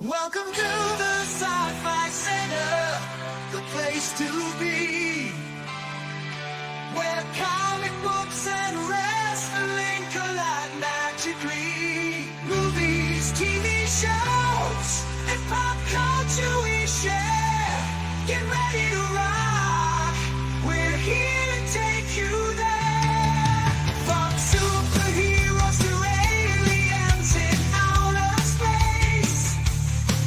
Welcome to the Sci-Fi Center, the place to be, where comic books and wrestling collide magically. Movies, TV shows, and pop culture we share. Get ready to rock, we're here to take you there. From superheroes to aliens in outer space,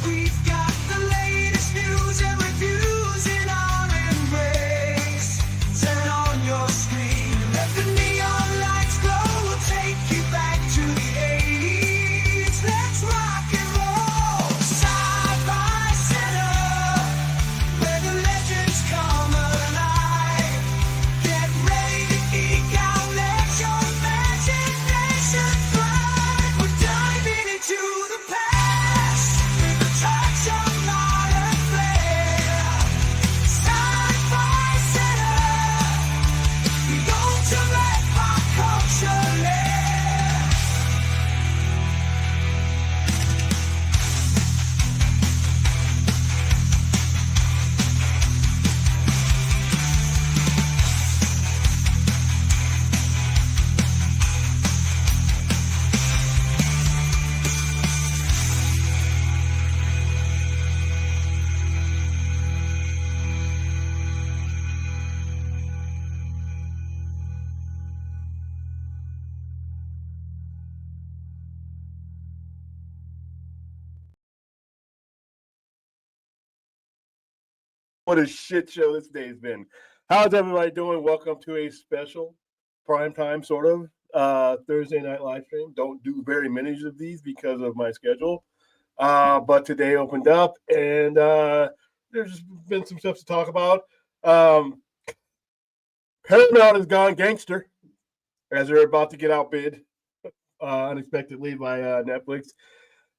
we've got the latest news and reviews in our embrace. Turn on your screen, let the neon lights glow. We'll take you back to the 80s. Let's rock and roll. Sci-Fi Center, where the legends come alive. Get ready to geek out, let your imagination thrive. We're diving into the past with a touch of modern flair. Sci-Fi Center, the ultimate pop culture lair. What a shit show this day's been. How's everybody doing? Welcome to a special primetime sort of Thursday night live stream. Don't do very many of these because of my schedule. But today opened up and there's been some stuff to talk about. Paramount has gone gangster as they're about to get outbid unexpectedly by Netflix.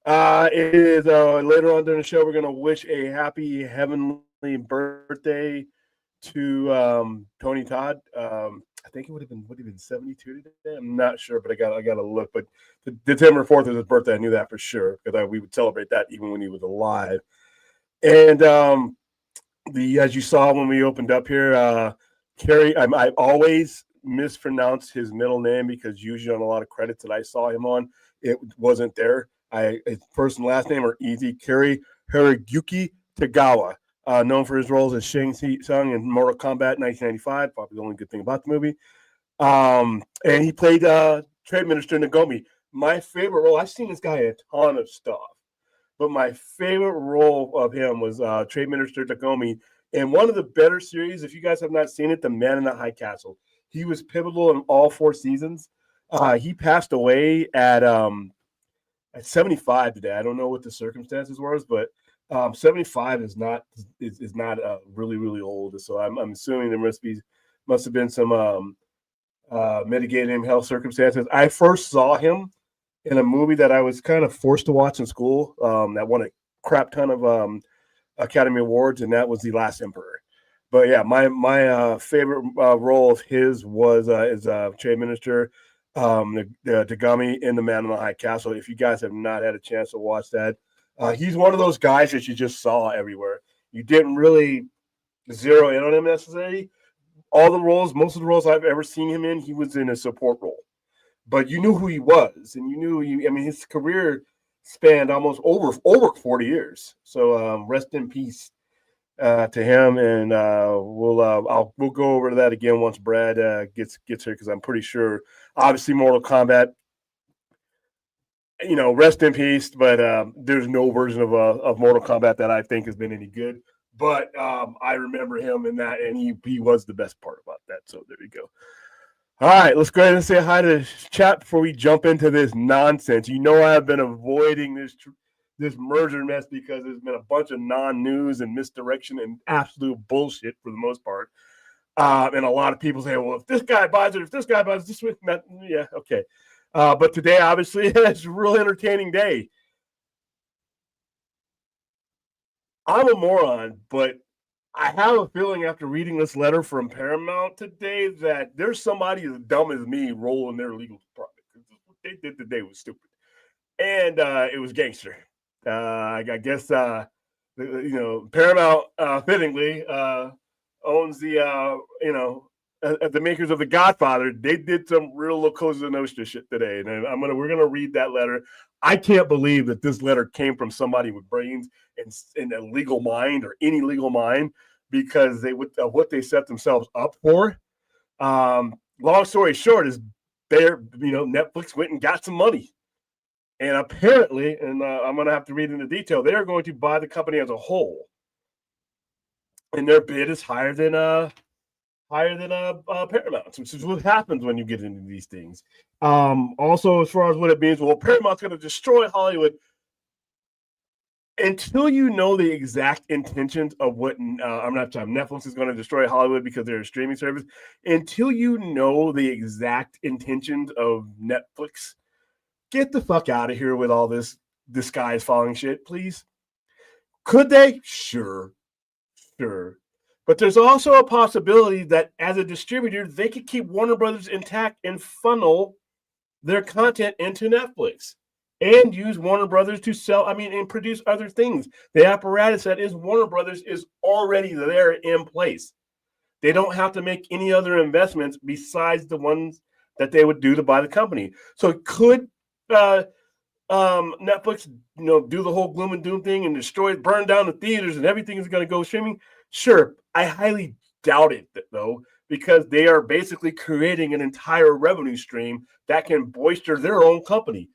It is later on during the show, we're going to wish a happy heavenly birthday to Tony Todd. I think it would have been 72 today. I'm not sure, but I got to look. But December 4th is his birthday. I knew that for sure because we would celebrate that even when he was alive. And as you saw when we opened up here, Kerry, I always mispronounce his middle name because usually on a lot of credits that I saw him on, it wasn't there. His first and last name are easy. Kerry Hiraguchi Tagawa, known for his roles as Shang Tsung in Mortal Kombat 1995, probably the only good thing about the movie. And he played Trade Minister Nagomi. My favorite role, I've seen this guy in a ton of stuff, but my favorite role of him was Trade Minister Nagomi in one of the better series. If you guys have not seen it, The Man in the High Castle. He was pivotal in all 4 seasons. He passed away at 75 today. I don't know what the circumstances were, but 75 is not really, really old. So I'm assuming there must have been some mitigating health circumstances. I first saw him in a movie that I was kind of forced to watch in school that won a crap ton of Academy Awards, and that was The Last Emperor. But yeah, my favorite role of his was as Trade Minister the Tagami in The Man in the High Castle. If you guys have not had a chance to watch that, he's one of those guys that you just saw everywhere. You didn't really zero in on him necessarily. Most of the roles I've ever seen him in, he was in a support role. But you knew who he was, and you knew his career spanned almost over 40 years. So rest in peace to him, and we'll go over to that again once Brad gets here, because I'm pretty sure, obviously, Mortal Kombat, rest in peace. But there's no version of Mortal Kombat that I think has been any good. But I remember him in that, and he was the best part about that. So there you go. All right, let's go ahead and say hi to the chat before we jump into this nonsense. I've been avoiding this merger mess because there's been a bunch of non-news and misdirection and absolute bullshit for the most part. And a lot of people say, well, if this guy buys it, this way, yeah, okay. But today, obviously, it's a real entertaining day. I'm a moron, but I have a feeling after reading this letter from Paramount today that there's somebody as dumb as me rolling their legal department. What they did today was stupid. And it was gangster. I guess Paramount fittingly owns the makers of The Godfather. They did some real La Cosa Nostra shit today, and we're gonna read that letter. I can't believe that this letter came from somebody with brains and a legal mind or any legal mind, because what they set themselves up for. Long story short is Netflix went and got some money. And apparently, and I'm going to have to read into detail, they are going to buy the company as a whole. And their bid is higher than Paramount's, which is what happens when you get into these things. Also, as far as what it means, well, Paramount's going to destroy Hollywood. Until you know the exact intentions of what Netflix is going to destroy Hollywood because they're a streaming service. Until you know the exact intentions of Netflix, get the fuck out of here with all this sky is falling shit, please. Could they? Sure. But there's also a possibility that as a distributor, they could keep Warner Brothers intact and funnel their content into Netflix and use Warner Brothers to and produce other things. The apparatus that is Warner Brothers is already there in place. They don't have to make any other investments besides the ones that they would do to buy the company. So could Netflix, do the whole gloom and doom thing and burn down the theaters and everything is going to go streaming? Sure. I highly doubt it, though, because they are basically creating an entire revenue stream that can bolster their own company.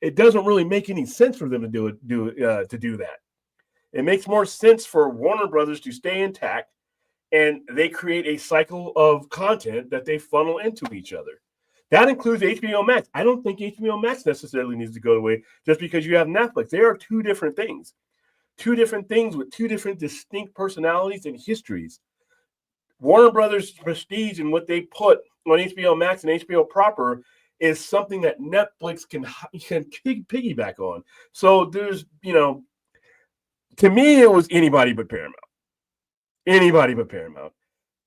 It doesn't really make any sense for them to do that. It makes more sense for Warner Brothers to stay intact, and they create a cycle of content that they funnel into each other. That includes HBO Max. I don't think HBO Max necessarily needs to go away just because you have Netflix. They are two different things with two different distinct personalities and histories. Warner Brothers' prestige and what they put on HBO Max and HBO proper is something that Netflix can piggyback on. So there's, to me, it was anybody but Paramount.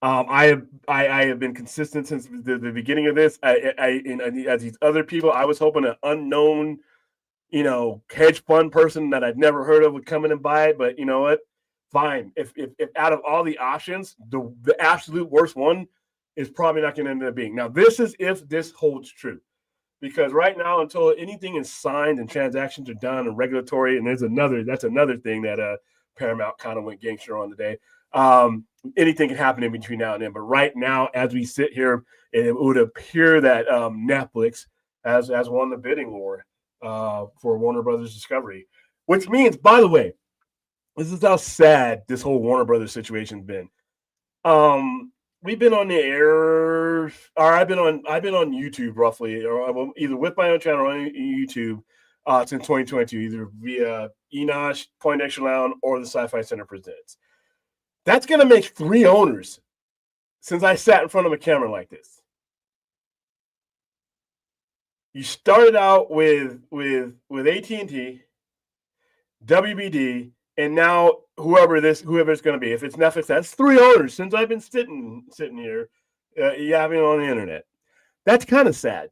I have been consistent since the beginning of this. As these other people, I was hoping an unknown, hedge fund person that I'd never heard of would come in and buy it. But you know what? Fine. If out of all the options, the absolute worst one is probably not going to end up being. Now, this is if this holds true. Because right now, until anything is signed and transactions are done and regulatory, and that's another thing that Paramount kind of went gangster on today. Anything can happen in between now and then. But right now, as we sit here, it would appear that Netflix has won the bidding war for Warner Brothers Discovery, which means, by the way, this is how sad this whole Warner Brothers situation's been. We've been on the air, or I've been on YouTube roughly, or either with my own channel or on YouTube since 2022, either via Enosh, Point Echelon, or the Sci-Fi Center Presents. That's going to make 3 owners since I sat in front of a camera like this. You started out with AT&T, WBD, and now whoever it's going to be. If it's Netflix, that's 3 owners since I've been sitting here yapping on the internet. That's kind of sad.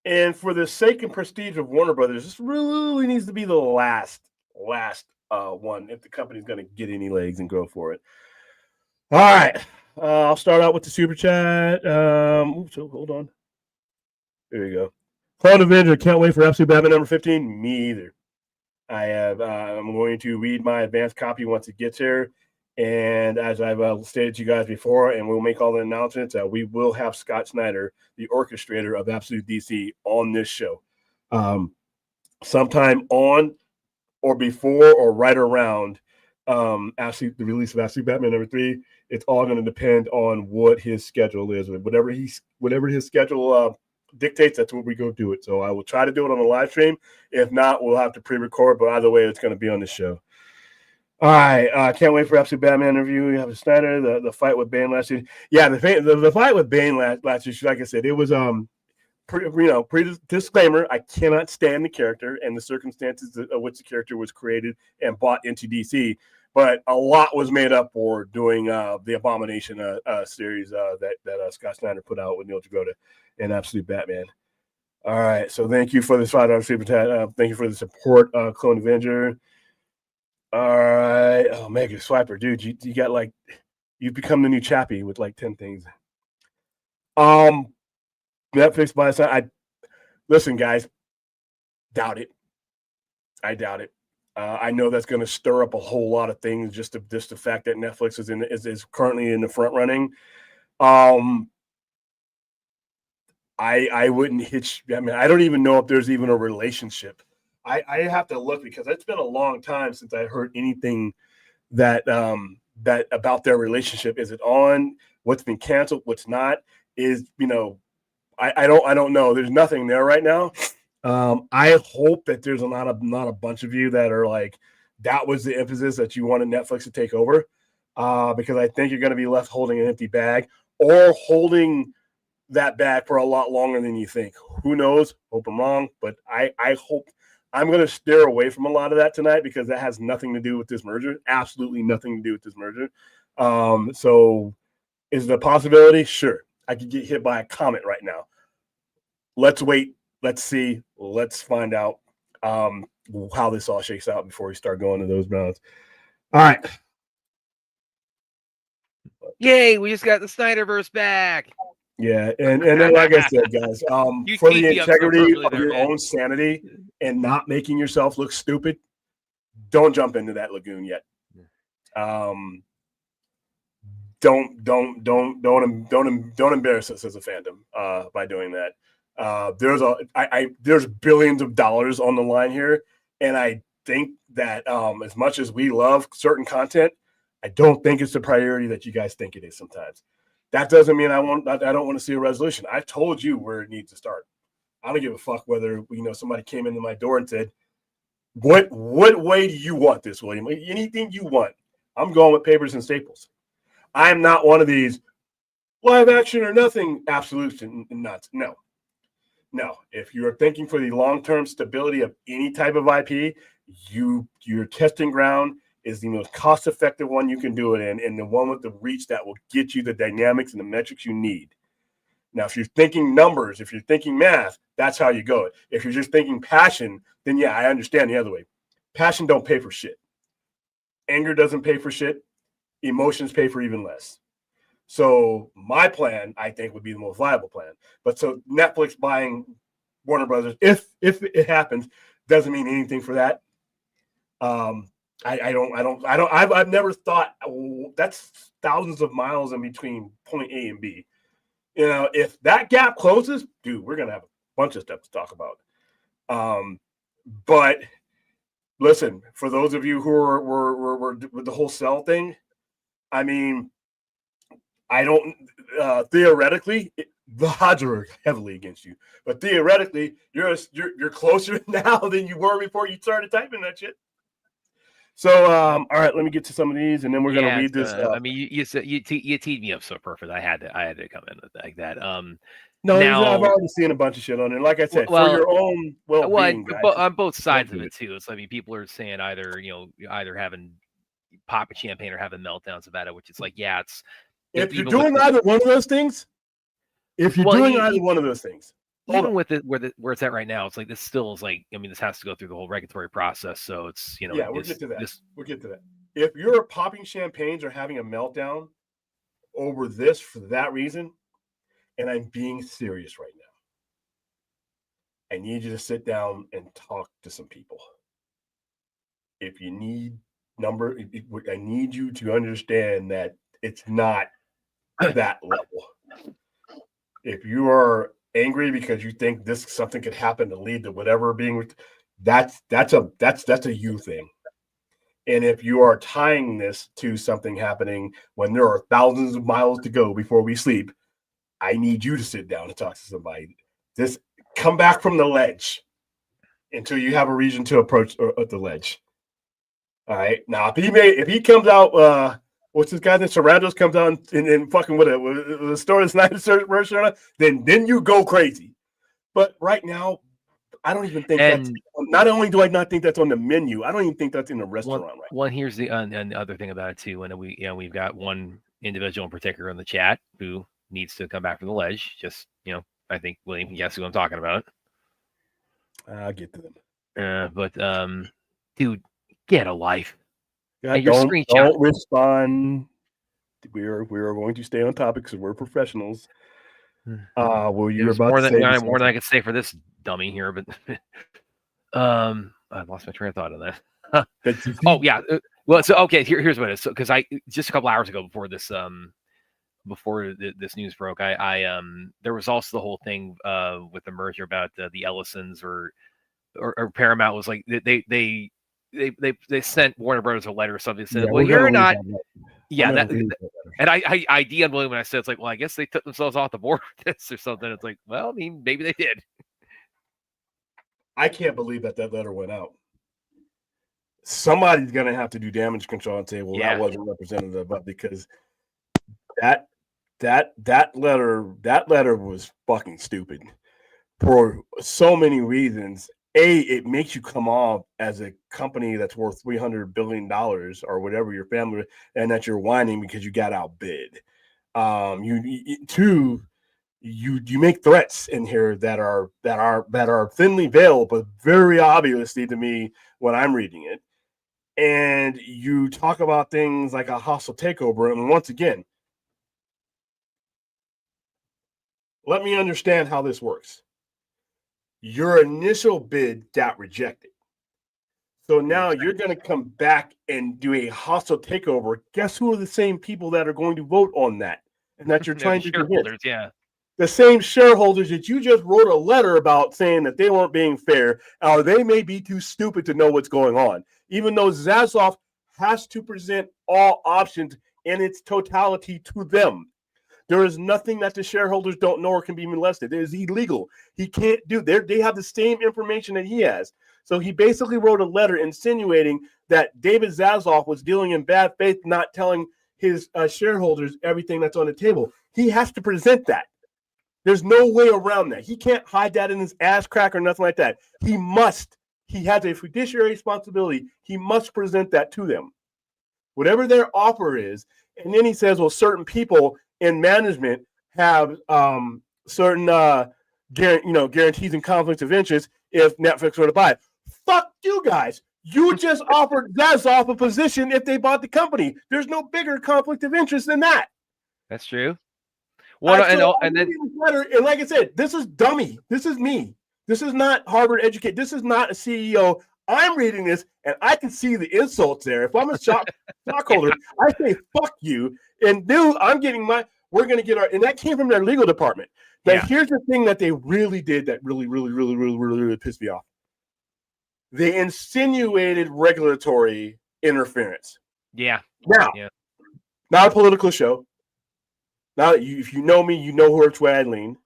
And for the sake and prestige of Warner Brothers, this really needs to be the last one if the company's going to get any legs and go for it. All right. I'll start out with the super chat. Hold on. There you go. Cloud Avenger, can't wait for Absolute Batman number 15. Me either. I'm going to read my advanced copy once it gets here. And as I've stated to you guys before, and we'll make all the announcements, we will have Scott Snyder, the orchestrator of Absolute DC, on this show. Sometime on or before or right around the release of Absolute Batman number 3. It's all going to depend on what his schedule is. Whatever his schedule dictates, that's what we go do it. So I will try to do it on a live stream. If not, we'll have to pre-record. But either way, it's going to be on the show. All right, can't wait for Absolute Batman interview. We have Snyder, the fight with Bane last year. Yeah, the fight with Bane last year. Like I said, it was disclaimer. I cannot stand the character and the circumstances of which the character was created and bought into DC. But a lot was made up for doing the Abomination series that Scott Snyder put out with Neil Jagoda and Absolute Batman. All right. So thank you for this $5 super chat. Thank you for the support, Clone Avenger. All right. Oh, Mega Swiper, dude, you got like you've become the new Chappie with like 10 things. Netflix by the side. Listen, guys, doubt it. I doubt it. I know that's going to stir up a whole lot of things. Just the fact that Netflix is currently in the front running. I wouldn't hitch. I mean, I don't even know if there's even a relationship. I have to look because it's been a long time since I heard anything that that about their relationship. Is it on? What's been canceled? What's not? Is I don't know. There's nothing there right now. I hope that there's not a bunch of you that are like that was the emphasis that you wanted Netflix to take over, because I think you're going to be left holding an empty bag or holding that bag for a lot longer than you think. Who knows? Hope I'm wrong, but I hope I'm going to steer away from a lot of that tonight because that has nothing to do with this merger. Absolutely nothing to do with this merger. So is it a possibility? Sure. I could get hit by a comet right now. Let's wait. Let's see. Let's find out how this all shakes out before we start going to those rounds. All right. Yay, we just got the Snyderverse back. Yeah, and then like I said, guys, for the integrity of your own sanity and not making yourself look stupid, don't jump into that lagoon yet. Don't embarrass us as a fandom by doing that. There's billions of dollars on the line here, and I think that as much as we love certain content, I don't think it's the priority that you guys think it is sometimes. That doesn't mean I don't want to see a resolution. I've told you where it needs to start. I don't give a fuck whether somebody came into my door and said, "What way do you want this, William? Anything you want." I'm going with papers and staples. I'm not one of these live action or nothing absolutes and nuts. No. If you're thinking for the long-term stability of any type of IP, your testing ground is the most cost-effective one you can do it in, and the one with the reach that will get you the dynamics and the metrics you need. Now, if you're thinking numbers, if you're thinking math, that's how you go. If you're just thinking passion, then yeah, I understand the other way. Passion don't pay for shit. Anger doesn't pay for shit. Emotions pay for even less. So my plan, I think, would be the most viable plan. But so Netflix buying Warner Brothers, if it happens, doesn't mean anything for that. I've never thought that's thousands of miles in between point A and B. If that gap closes, dude, we're gonna have a bunch of stuff to talk about. But listen, for those of you who were with the whole cell thing, I mean, I don't theoretically the odds are heavily against you, but theoretically you're closer now than you were before you started typing that shit. So, all right, let me get to some of these, and then we're gonna read this. I mean, you teed me up so perfect. I had to come in with like that. No, I've already seen a bunch of shit on it. Like I said, for your own well-being, guys, on both sides of it too. It's people are saying either having popping champagne or having meltdowns about it, which is like, yeah, it's if you're doing either one of those things, even with it where it's at right now, it's like this still is like, I mean, this has to go through the whole regulatory process. So it's yeah, we'll get to that. We'll get to that. If you're popping champagnes or having a meltdown over this for that reason, and I'm being serious right now, I need you to sit down and talk to some people. If you need I need you to understand that it's not that level. If you are angry because you think something could happen to lead to whatever that's a you thing. And if you are tying this to something happening when there are thousands of miles to go before we sleep, I need you to sit down and talk to somebody. Just come back from the ledge until you have a reason to approach the ledge. All right. Now, if he comes out, what's this guy that Sorrento's comes out and fucking with a story that's not a restaurant, then you go crazy. But right now, I don't even think that's. Not only do I not think that's on the menu, I don't even think that's in the restaurant right now. Well, here's the other thing about it too, and we've got one individual in particular in the chat who needs to come back from the ledge. Just I think William can guess who I'm talking about. I'll get to them. But dude, get a life. Yeah, And your screenshot. don't respond. We are going to stay on topic because we're professionals. Well, you were There's about more to than say more than I could say for this dummy here, but I lost my train of thought on that. Oh yeah. Well, so okay, here's what it is. So because I just a couple hours ago before this news broke, I there was also the whole thing with the merger about the Ellisons or Paramount was like they sent Warner Brothers a letter or something that said, well, you're not. Yeah, that, and I DM'd William when I said, it's like, well, I guess they took themselves off the board with this or something. It's like, well, I mean, maybe they did. I can't believe that letter went out. Somebody's gonna have to do damage control and say, well, that wasn't representative, but because that letter was fucking stupid for so many reasons. It makes you come off as a company that's worth $300 billion or whatever your family, and that you're whining because you got outbid. You make threats in here that are thinly veiled, but very obviously to me when I'm reading it. And you talk about things like a hostile takeover, and once again, let me understand how this works. Your initial bid got rejected. So now you're going to come back and do a hostile takeover. Guess who are the same people that are going to vote on that? And that you're trying to shareholders, yeah. The same shareholders that you just wrote a letter about saying that they weren't being fair, or they may be too stupid to know what's going on. Even though Zaslav has to present all options in its totality to them. There is nothing that the shareholders don't know or can be molested. It is illegal. He can't do. They have the same information that he has. So he basically wrote a letter insinuating that David Zaslav was dealing in bad faith, not telling his shareholders everything that's on the table. He has to present that. There's no way around that. He can't hide that in his ass crack or nothing like that. He must. He has a fiduciary responsibility. He must present that to them. Whatever their offer is. And then he says, well, certain people in management have certain guarantees and conflicts of interest if Netflix were to buy it. Fuck you guys. You just offered Zaslav a position if they bought the company. There's no bigger conflict of interest than that. That's true. Well, and then letter, and like I said, this is dummy. This is me. This is not Harvard educated. This is not a CEO. I'm reading this, and I can see the insults there. If I'm a stockholder, I say fuck you. And dude, we're going to get our, and that came from their legal department. But here's the thing that they really did that really pissed me off. They insinuated regulatory interference. Yeah. Now, not a political show. Now, if you know me, you know which way I lean.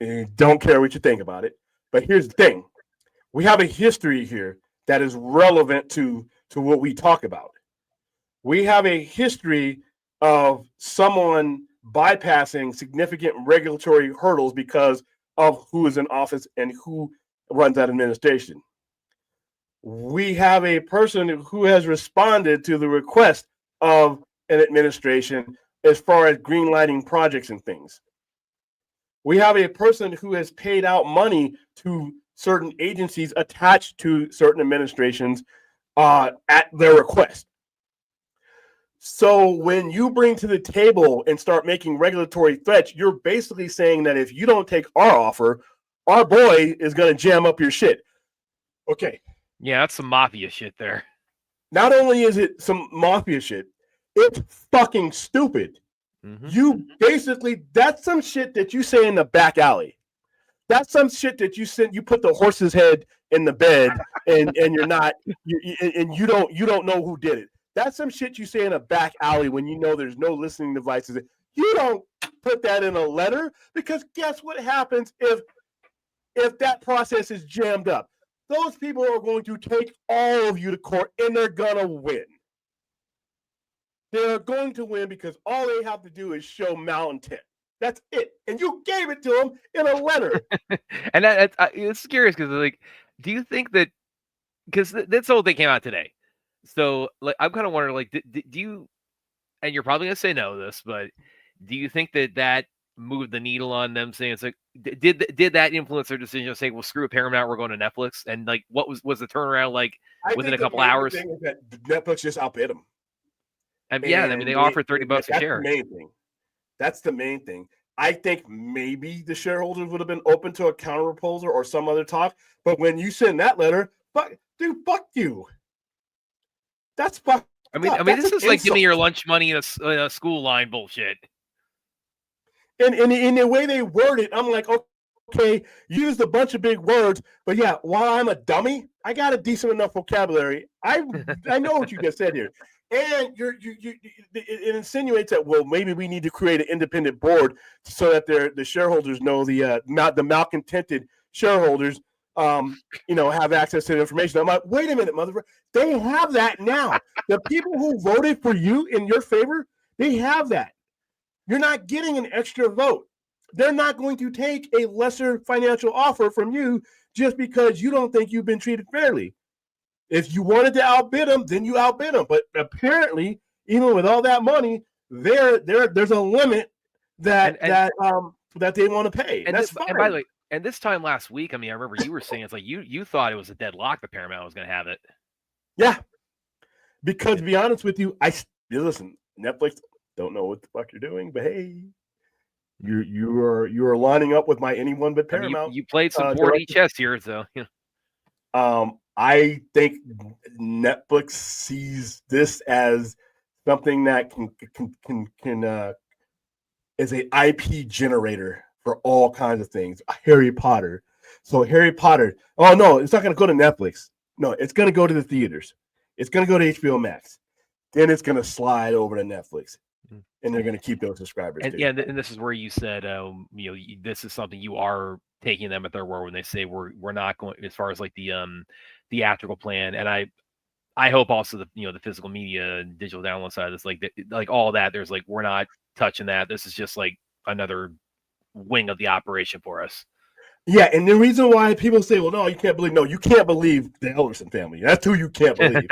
And don't care what you think about it. But here's the thing. We have a history here that is relevant to what we talk about. We have a history of someone bypassing significant regulatory hurdles because of who is in office and who runs that administration. We have a person who has responded to the request of an administration as far as greenlighting projects and things. We have a person who has paid out money to certain agencies attached to certain administrations at their request. So when you bring to the table and start making regulatory threats, you're basically saying that if you don't take our offer, our boy is going to jam up your shit. Okay. Yeah, that's some mafia shit there. Not only is it some mafia shit, it's fucking stupid. Mm-hmm. You basically, that's some shit that you say in the back alley. That's some shit that you put the horse's head in the bed and you're not, you don't know who did it. That's some shit you say in a back alley when you know there's no listening devices. You don't put that in a letter, because guess what happens if that process is jammed up? Those people are going to take all of you to court, and they're going to win. They're going to win because all they have to do is show malintent. That's it. And you gave it to them in a letter. And it's curious because, like, do you think that, because this whole thing came out today. So, like, I'm kind of wondering, like, do you, and you're probably going to say no to this, but do you think that move the needle on them, saying it's like, did that influence their decision to say, well, screw it, Paramount, we're going to Netflix? And like, what was the turnaround like within a couple hours? Thing is that Netflix just outbid them. Yeah, I mean, they offered $30 a share. The main thing. That's the main thing. I think maybe the shareholders would have been open to a counter proposal or some other talk. But when you send that letter, fuck you. That's fuck. I mean, this is like, give me your lunch money in a school line bullshit. And in the way they word it, I'm like, okay, you used a bunch of big words, but yeah, while I'm a dummy, I got a decent enough vocabulary. I know what you just said here. And it insinuates that, well, maybe we need to create an independent board so that the shareholders know the malcontented shareholders, have access to the information. I'm like, wait a minute, motherfucker. They have that now. The people who voted for you in your favor, they have that. You're not getting an extra vote. They're not going to take a lesser financial offer from you just because you don't think you've been treated fairly. If you wanted to outbid them, then you outbid them. But apparently, even with all that money, there's a limit that they want to pay. And that's fine. And by the way, and this time last week, I mean, I remember you were saying it's like you thought it was a deadlock that Paramount was going to have it. Yeah, because to be honest with you, listen, Netflix don't know what the fuck you're doing, but hey, you are lining up with my anyone but Paramount. I mean, you played some 4D chess here, so I think Netflix sees this as something that can is a IP generator for all kinds of things. Harry Potter. So Harry Potter. Oh no, it's not going to go to Netflix. No, it's going to go to the theaters. It's going to go to HBO Max. Then it's going to slide over to Netflix, and they're going to keep those subscribers. And, and this is where you said, this is something you are taking them at their word when they say we're not going as far as like the theatrical plan. And I hope also the physical media and digital download side is like all that. There's like, we're not touching that. This is just like another wing of the operation for us. Yeah, and the reason why people say, well, no, you can't believe. No, you can't believe the Ellerson family. That's who you can't believe.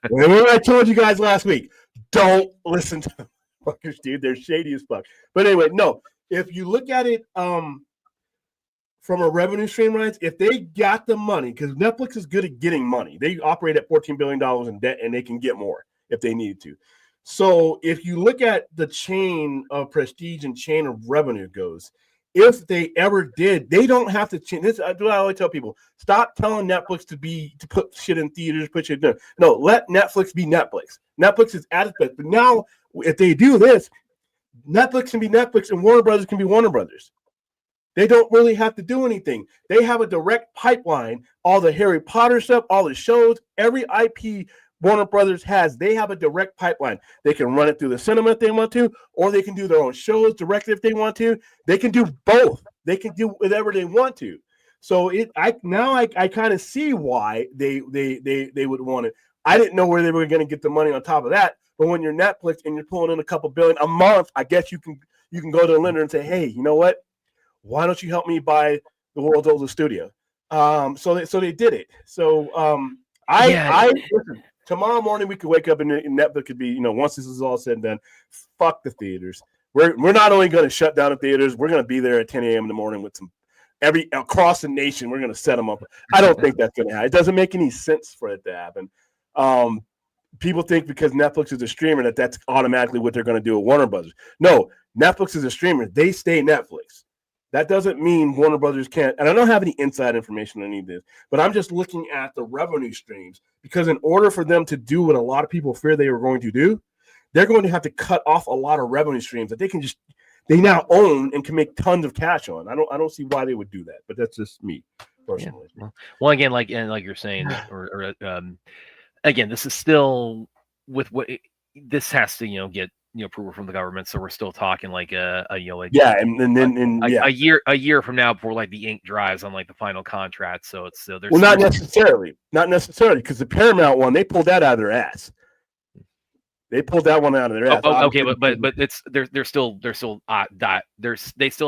Remember I told you guys last week, don't listen to them fuckers, dude. They're shady as fuck. But anyway, no, if you look at it from a revenue stream, right, if they got the money, because Netflix is good at getting money. They operate at $14 billion in debt, and they can get more if they need to. So if you look at the chain of prestige and chain of revenue goes, if they ever did, they don't have to change. This is what I always tell people. Stop telling Netflix to put shit in theaters, put shit in. No, let Netflix be Netflix. Netflix is at its best. But now, if they do this, Netflix can be Netflix and Warner Brothers can be Warner Brothers. They don't really have to do anything. They have a direct pipeline. All the Harry Potter stuff, all the shows, every IP Warner Brothers has, they have a direct pipeline. They can run it through the cinema if they want to, or they can do their own shows directly if they want to. They can do both. They can do whatever they want to. So I kind of see why they would want it. I didn't know where they were going to get the money on top of that. But when you're Netflix and you're pulling in a couple billion a month, I guess you can go to the lender and say, hey, you know what? Why don't you help me buy the world's oldest studio? So they did it. So listen. Tomorrow morning we could wake up and Netflix could be, once this is all said and done, fuck the theaters. We're not only going to shut down the theaters, we're going to be there at 10 a.m. in the morning with across the nation. We're going to set them up. I don't think that's going to happen. It doesn't make any sense for it to happen. People think because Netflix is a streamer that's automatically what they're going to do with Warner Brothers. No, Netflix is a streamer. They stay Netflix. That doesn't mean Warner Brothers can't, and I don't have any inside information on any of this, but I'm just looking at the revenue streams because in order for them to do what a lot of people fear they were going to do, they're going to have to cut off a lot of revenue streams that they now own and can make tons of cash on. I don't see why they would do that, but that's just me personally. Yeah. Well, again, like you're saying, again, this is still with what this has to get approval from the government, so we're still talking like a year from now before like the ink dries on like the final contract. So it's there's not necessarily because the Paramount one, they pulled that out of their ass. They pulled that one out of their ass. Okay, but it's they still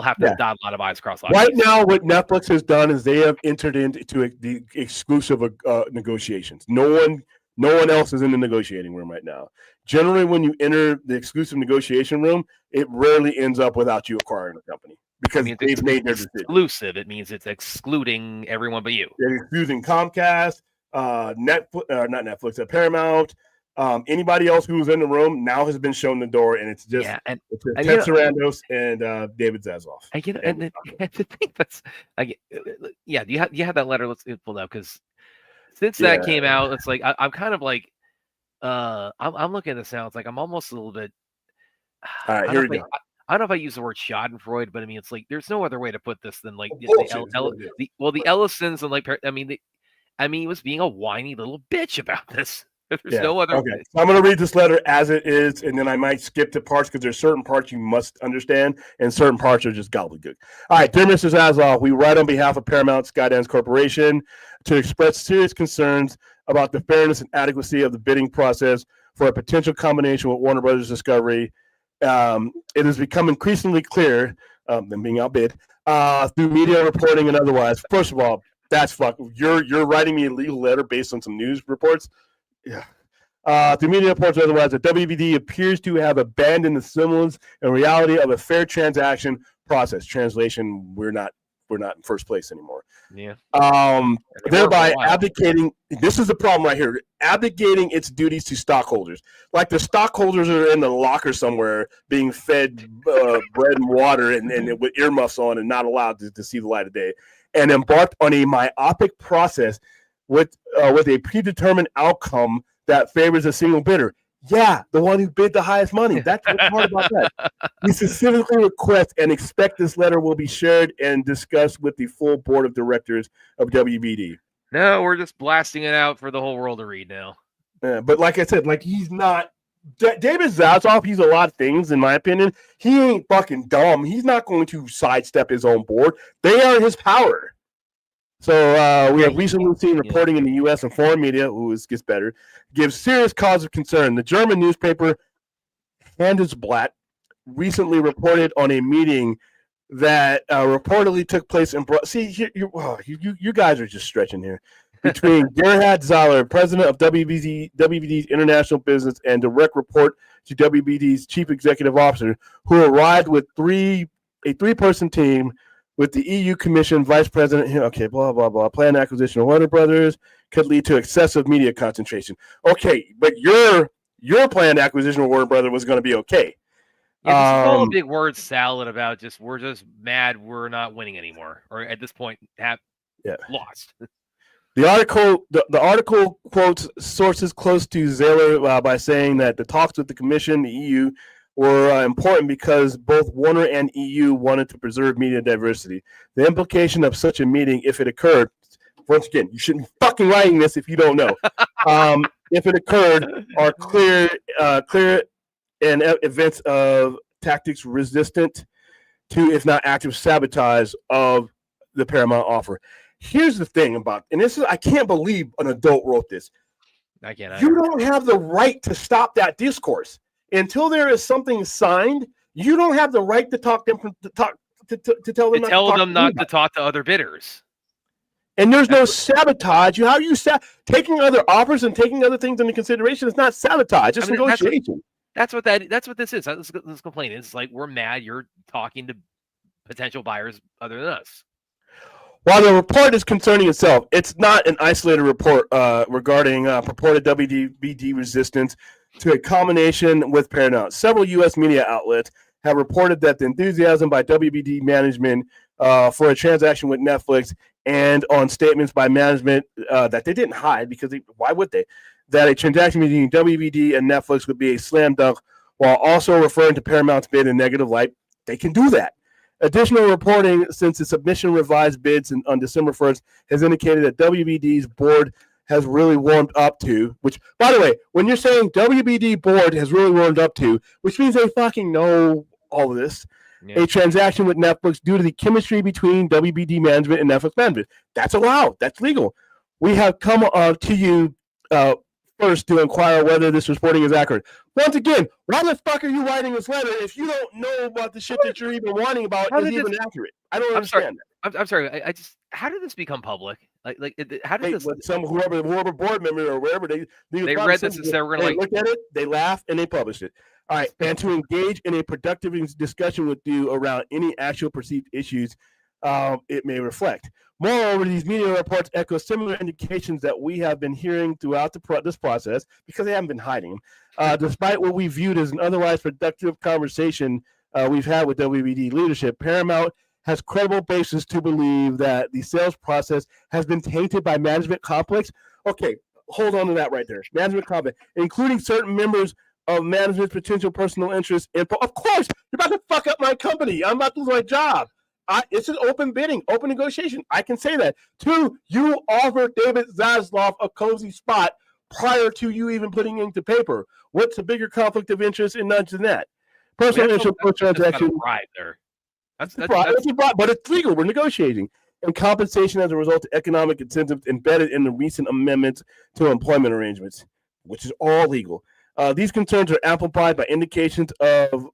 have to dot a lot of I's across. Right now, what Netflix has done is they have entered into the exclusive negotiations. No one else is in the negotiating room right now. Generally, when you enter the exclusive negotiation room, it rarely ends up without you acquiring a company. because they've made their decision. Exclusive. It means it's excluding everyone but you. They're excluding Comcast, Netflix, not Netflix, Paramount. Anybody else who was in the room now has been shown the door, and it's just Ted Sarandos and David Zaslav. And the thing that's, you have that letter. Let's pull it out, because since that came out, it's like I'm kind of like, I'm looking at this now. It's like I'm almost a little bit. All right, here we go. I don't know if I use the word Schadenfreude, but I mean, it's like there's no other way to put this than like the Ellisons and like he was being a whiny little bitch about this. There's no other. Okay, so I'm going to read this letter as it is, and then I might skip to parts because there's certain parts you must understand, and certain parts are just gobbledygook. All right, dear Mr. Zaslav, we write on behalf of Paramount Skydance Corporation to express serious concerns about the fairness and adequacy of the bidding process for a potential combination with Warner Brothers Discovery. It has become increasingly clear, them being outbid, through media reporting and otherwise. First of all, that's fuck. You're writing me a legal letter based on some news reports. Yeah. Through media reports and otherwise, the WBD appears to have abandoned the semblance and reality of a fair transaction process. Translation: we're not in first place anymore. Yeah. Thereby abdicating. This is the problem right here. Abdicating its duties to stockholders, like the stockholders are in the locker somewhere being fed bread and water and with earmuffs on and not allowed to see the light of day, and embarked on a myopic process with a predetermined outcome that favors a single bidder. Yeah, the one who bid the highest money. That's what's hard about that. We specifically request and expect this letter will be shared and discussed with the full board of directors of WBD. No, we're just blasting it out for the whole world to read now. Yeah, but like I said, like he's not David Zaslav. He's a lot of things, in my opinion. He ain't fucking dumb. He's not going to sidestep his own board. They are his power. So we have recently seen reporting in the U.S. and foreign media, gets better, gives serious cause of concern. The German newspaper Handelsblatt recently reported on a meeting that reportedly took place in. You guys are just stretching here. Between Gerhard Zoller, president of WBD's international business, and direct report to WBD's chief executive officer, who arrived with a three-person team. With the EU Commission Vice President, okay, blah, blah, blah, planned acquisition of Warner Brothers could lead to excessive media concentration. Okay, but your planned acquisition of Warner Brothers was going to be okay. Yeah, this is all a big word salad about we're just mad we're not winning anymore, or at this point have lost. The article quotes sources close to Zeller by saying that the talks with the Commission, the EU, were important because both Warner and EU wanted to preserve media diversity. The implication of such a meeting, if it occurred, once again, you shouldn't be fucking writing this if you don't know. If it occurred, are clear and events of tactics resistant to, if not active sabotage of the Paramount offer. Here's the thing about, and this is, I can't believe an adult wrote this. I can't. You don't have the right to stop that discourse. Until there is something signed, you don't have the right to tell them not to talk to other bidders. And there's no sabotage. How are you taking other offers and taking other things into consideration? It's not sabotage. It's negotiation. That's what this is. This complaint is like, we're mad you're talking to potential buyers other than us. While the report is concerning itself, it's not an isolated report regarding purported WBD resistance to a combination with Paramount. Several U.S. media outlets have reported that the enthusiasm by WBD management for a transaction with Netflix, and on statements by management that they didn't hide, because why would they, that a transaction between WBD and Netflix would be a slam dunk, while also referring to Paramount's bid in negative light. They can do that. Additional reporting since the submission revised bids on December 1st has indicated that WBD's board has really warmed up to, which, by the way, when you're saying WBD board has really warmed up to, which means they fucking know all of this, a transaction with Netflix due to the chemistry between WBD management and Netflix management. That's allowed. That's legal. We have come to you first to inquire whether this reporting is accurate. Once again, why the fuck are you writing this letter if you don't know about the shit that you're even wanting about is even accurate? I don't understand that. I'm sorry. I just, how did this become public? How did this? Whoever board member or wherever they read this and said we're gonna look at it, they laugh and they publish it. All right, and to engage in a productive discussion with you around any actual perceived issues it may reflect. Moreover, these media reports echo similar indications that we have been hearing throughout this process because they haven't been hiding them. Despite what we viewed as an otherwise productive conversation we've had with WBD leadership, Paramount has credible basis to believe that the sales process has been tainted by management conflicts. Okay, hold on to that right there. Management conflict, including certain members of management's potential personal interests. Of course, you're about to fuck up my company. I'm about to lose my job. It's an open bidding, open negotiation. I can say that. 2, you offered David Zaslav a cozy spot prior to you even putting into paper. What's a bigger conflict of interest in nudge than that? Personal interest transaction. Right there. That's but it's legal. We're negotiating. And compensation as a result of economic incentives embedded in the recent amendments to employment arrangements, which is all legal. These concerns are amplified by indications of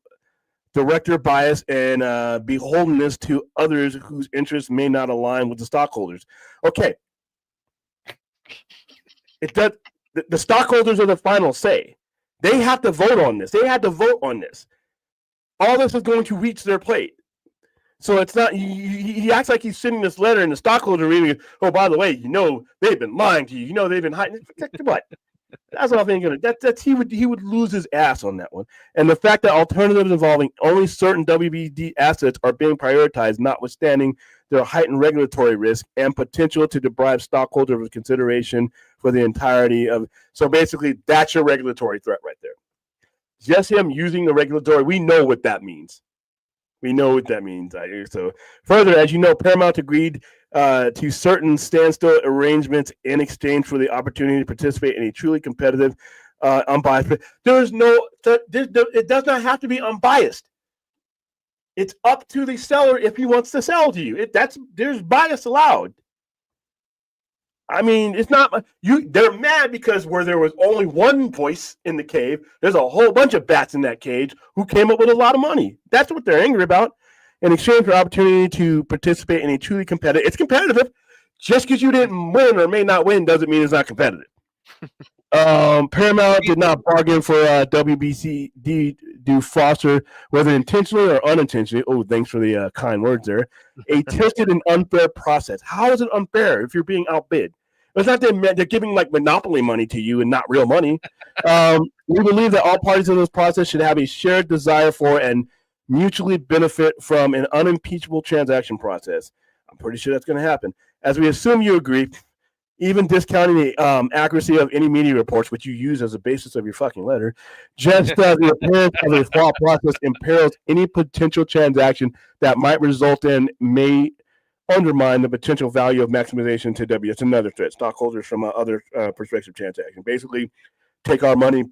director bias and beholdenness to others whose interests may not align with the stockholders. Okay. The stockholders are the final say. They have to vote on this. They had to vote on this. All this is going to reach their plate. So it's not, he acts like he's sending this letter and the stockholders are reading it. Oh, by the way, they've been lying to you. They've been hiding. What? That's not going to. He would lose his ass on that one. And the fact that alternatives involving only certain WBD assets are being prioritized, notwithstanding their heightened regulatory risk and potential to deprive stockholders of consideration for the entirety of. So basically, that's your regulatory threat right there. Just him using the regulatory. We know what that means. So further, as you know, Paramount agreed to certain standstill arrangements in exchange for the opportunity to participate in a truly competitive, unbiased. It does not have to be unbiased. It's up to the seller if he wants to sell to you. There's bias allowed. I mean, it's not they're mad because where there was only one voice in the cave, there's a whole bunch of bats in that cage who came up with a lot of money. That's what they're angry about. In exchange for opportunity to participate in a truly competitive, it's competitive. Just because you didn't win or may not win doesn't mean it's not competitive. Paramount did not bargain for WBD to foster, whether intentionally or unintentionally. Oh, thanks for the kind words there. A tilted and unfair process. How is it unfair if you're being outbid? It's not that they're giving like monopoly money to you and not real money. We believe that all parties in this process should have a shared desire for and mutually benefit from an unimpeachable transaction process. I'm pretty sure that's going to happen. As we assume you agree, even discounting the accuracy of any media reports, which you use as a basis of your fucking letter, just the appearance of a flawed process imperils any potential transaction that might result in may undermine the potential value of maximization to W. It's another threat. Stockholders from other perspective transaction. Basically, take our money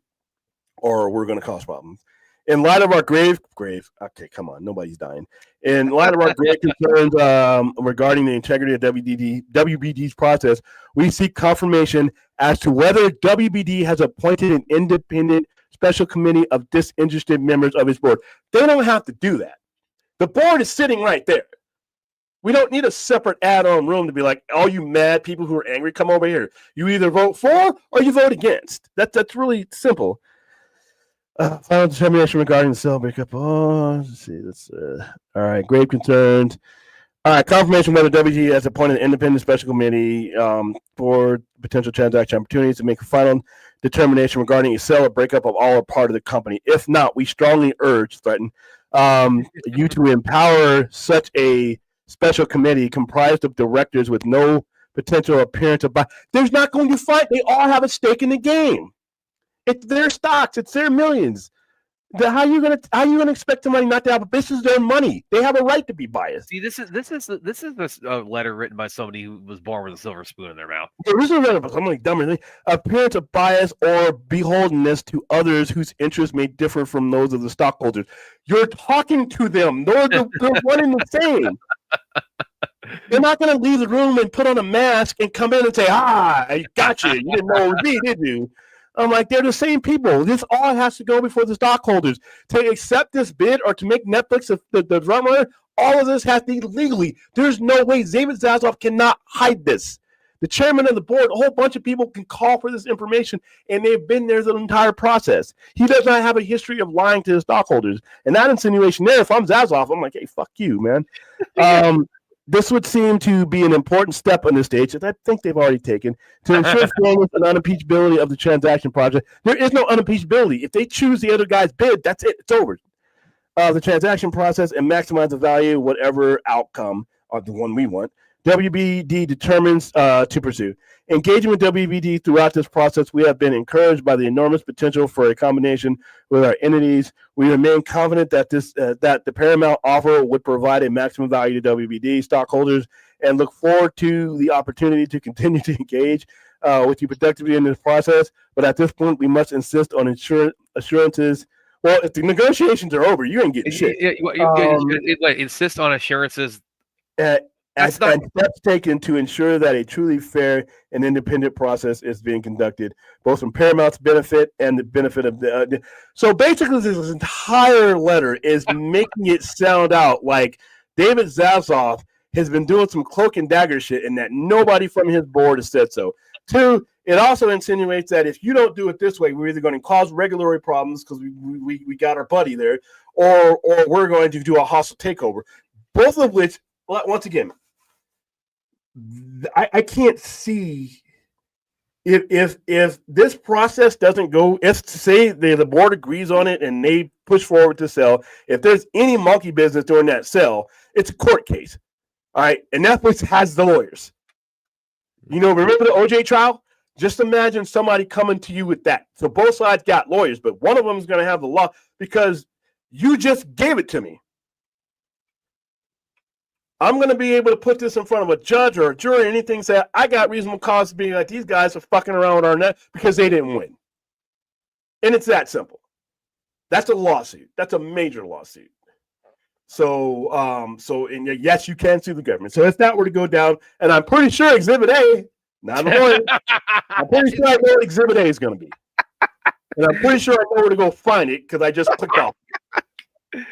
or we're going to cause problems. In light of our grave, okay, come on, nobody's dying. In light of our grave concerns regarding the integrity of WBD's process, we seek confirmation as to whether WBD has appointed an independent special committee of disinterested members of its board. They don't have to do that. The board is sitting right there. We don't need a separate add-on room to be like, all you mad people who are angry, come over here. You either vote for or you vote against. That's really simple. Final determination regarding the sale breakup. Oh, let's see. All right. Grave concerns. All right. Confirmation whether WBD has appointed an independent special committee for potential transaction opportunities to make a final determination regarding a sale or breakup of all or part of the company. If not, we strongly threaten you to empower such a special committee comprised of directors with no potential appearance of bias. There's not going to fight. They all have a stake in the game. It's their stocks. It's their millions. How are you gonna expect somebody not to have? This is their money. They have a right to be biased. See, this is a letter written by somebody who was born with a silver spoon in their mouth. This is a letter by somebody dumber. Appearance of bias or beholdenness to others whose interests may differ from those of the stockholders. You're talking to them. They're one and the same. They're not going to leave the room and put on a mask and come in and say, I got you. You didn't know it was me, did you? I'm like, they're the same people. This all has to go before the stockholders to accept this bid or to make Netflix the front runner. All of this has to be legally. There's no way. David Zaslav cannot hide this. The chairman of the board, a whole bunch of people can call for this information, and they've been there the entire process. He does not have a history of lying to his stockholders. And that insinuation there, if I'm Zaslav, I'm like, hey, fuck you, man. This would seem to be an important step on this stage that I think they've already taken to ensure fairness and unimpeachability of the transaction project. There is no unimpeachability. If they choose the other guy's bid, that's it. It's over. The transaction process and maximize the value, whatever outcome of the one we want. WBD determines to pursue. Engaging with WBD throughout this process, we have been encouraged by the enormous potential for a combination with our entities. We remain confident that that the Paramount offer would provide a maximum value to WBD stockholders, and look forward to the opportunity to continue to engage with you productively in this process. But at this point, we must insist on assurances. Well, if the negotiations are over, you ain't getting shit. Insist on assurances. And steps taken to ensure that a truly fair and independent process is being conducted, both from Paramount's benefit and the benefit of the. So basically, this entire letter is making it sound out like David Zaslav has been doing some cloak and dagger shit, and that nobody from his board has said so. Two, it also insinuates that if you don't do it this way, we're either going to cause regulatory problems because we got our buddy there, or we're going to do a hostile takeover. Both of which, once again, I can't see if this process doesn't go. If say the board agrees on it and they push forward to sell, if there's any monkey business during that sell, it's a court case. All right, and Netflix has the lawyers. Remember the OJ trial? Just imagine somebody coming to you with that. So both sides got lawyers, but one of them is going to have the law because you just gave it to me. I'm going to be able to put this in front of a judge or a jury or anything, say, I got reasonable cause to be like, these guys are fucking around with our net because they didn't win. And it's that simple. That's a lawsuit. That's a major lawsuit. So, and yes, you can sue the government. So if that were to go down, and I'm pretty sure Exhibit A, not a lawyer, I'm pretty sure I know what Exhibit A is going to be. And I'm pretty sure I know where to go find it because I just clicked off. So,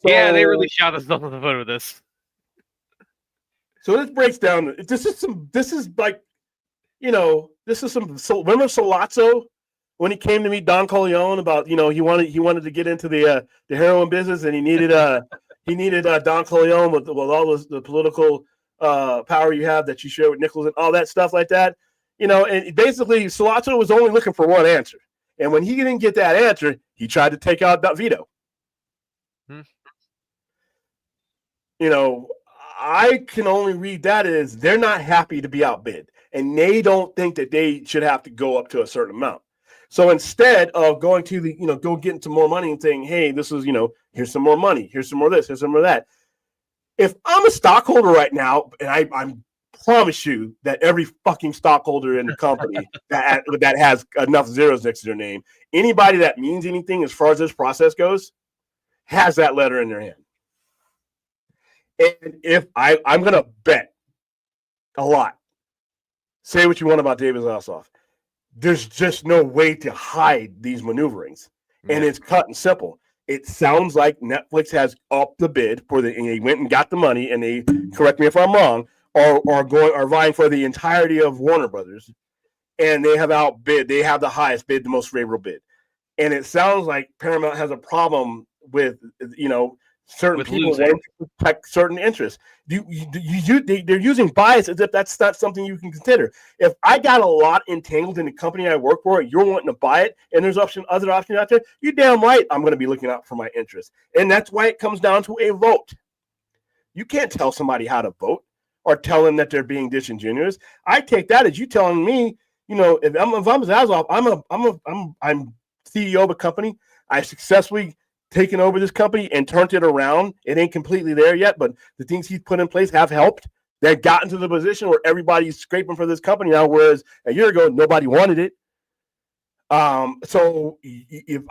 yeah, they really shot us on the foot with this. So this breaks down. This is some remember Solazzo when he came to meet Don Corleone about, he wanted to get into the heroin business, and he needed Don Corleone with all the political power you have that you share with Nichols and all that stuff like that. And basically Solazzo was only looking for one answer. And when he didn't get that answer, he tried to take out Vito. I can only read that as they're not happy to be outbid, and they don't think that they should have to go up to a certain amount. So instead of going to go getting some more money and saying, hey, this is, here's some more money, here's some more of this, here's some more of that. If I'm a stockholder right now, and I promise you that every fucking stockholder in the company that has enough zeros next to their name, anybody that means anything as far as this process goes, has that letter in their hand. And if I'm going to bet a lot, say what you want about David Zaslav, there's just no way to hide these maneuverings. And it's cut and simple. It sounds like Netflix has upped the bid and they went and got the money, and they, correct me if I'm wrong, are vying for the entirety of Warner Brothers, and they have outbid. They have the highest bid, the most favorable bid. And it sounds like Paramount has a problem with, certain with people want to protect certain interests. They're using bias as if that's not something you can consider. If I got a lot entangled in the company I work for, you're wanting to buy it, and there's other options out there, you're damn right I'm going to be looking out for my interests. And that's why it comes down to a vote. You can't tell somebody how to vote or tell them that they're being disingenuous. I take that as you telling me, if I'm Zaslav, I'm CEO of a company. I successfully taken over this company and turned it around. It ain't completely there yet, but the things he's put in place have helped. They've gotten to the position where everybody's scraping for this company now, whereas a year ago, nobody wanted it. So if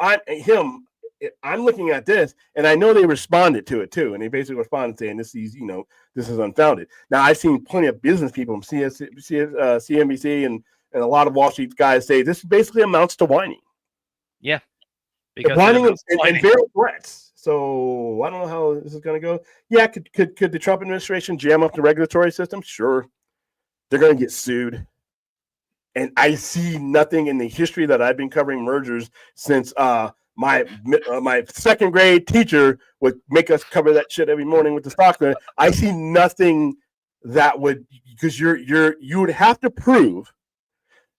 I'm looking at this, and I know they responded to it too, and they basically responded saying this is unfounded. Now I've seen plenty of business people from CNBC and and a lot of Wall Street guys say this basically amounts to whining. Yeah, because whining and very threats. So I don't know how this is going to go. Yeah, could the Trump administration jam up the regulatory system? Sure, they're going to get sued. And I see nothing in the history that I've been covering mergers since my second grade teacher would make us cover that shit every morning with the stockman. I see nothing that would, because you would have to prove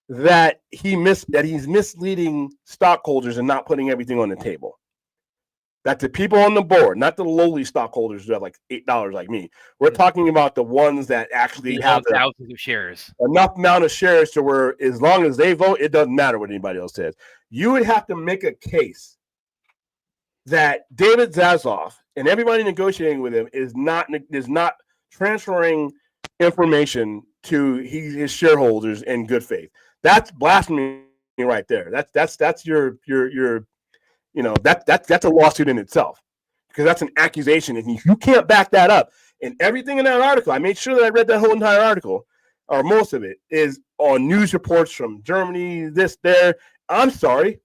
that he's misleading stockholders and not putting everything on the table. That the people on the board, not the lowly stockholders who have like $8 like me. We're talking about the ones that actually have thousands of shares, enough amount of shares to where as long as they vote, it doesn't matter what anybody else says. You would have to make a case that David Zaslav and everybody negotiating with him is not transferring information to his shareholders in good faith. That's blasphemy right there. That's your that's a lawsuit in itself, because that's an accusation, and you can't back that up. And everything in that article, I made sure that I read that whole entire article, or most of it, is on news reports from Germany, this, there. I'm sorry.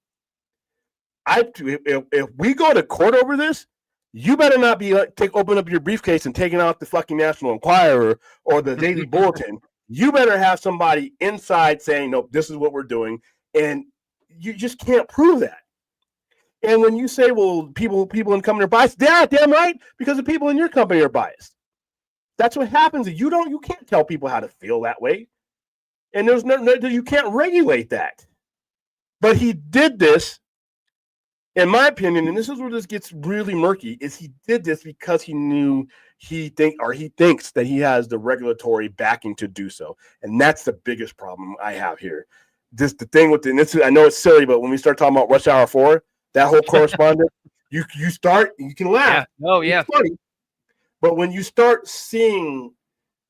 If we go to court over this, you better not be open up your briefcase and taking out the fucking National Enquirer or the Daily Bulletin. You better have somebody inside saying, "Nope, this is what we're doing," and you just can't prove that. And when you say, well, people in the company are biased, yeah, damn right, because the people in your company are biased. That's what happens. You can't tell people how to feel that way. And you can't regulate that. But he did this, in my opinion, and this is where this gets really murky, is he did this because he knew he thinks that he has the regulatory backing to do so. And that's the biggest problem I have here. The thing with I know it's silly, but when we start talking about Rush Hour 4, that whole correspondence, you can laugh. Yeah. Oh, yeah. It's funny. But when you start seeing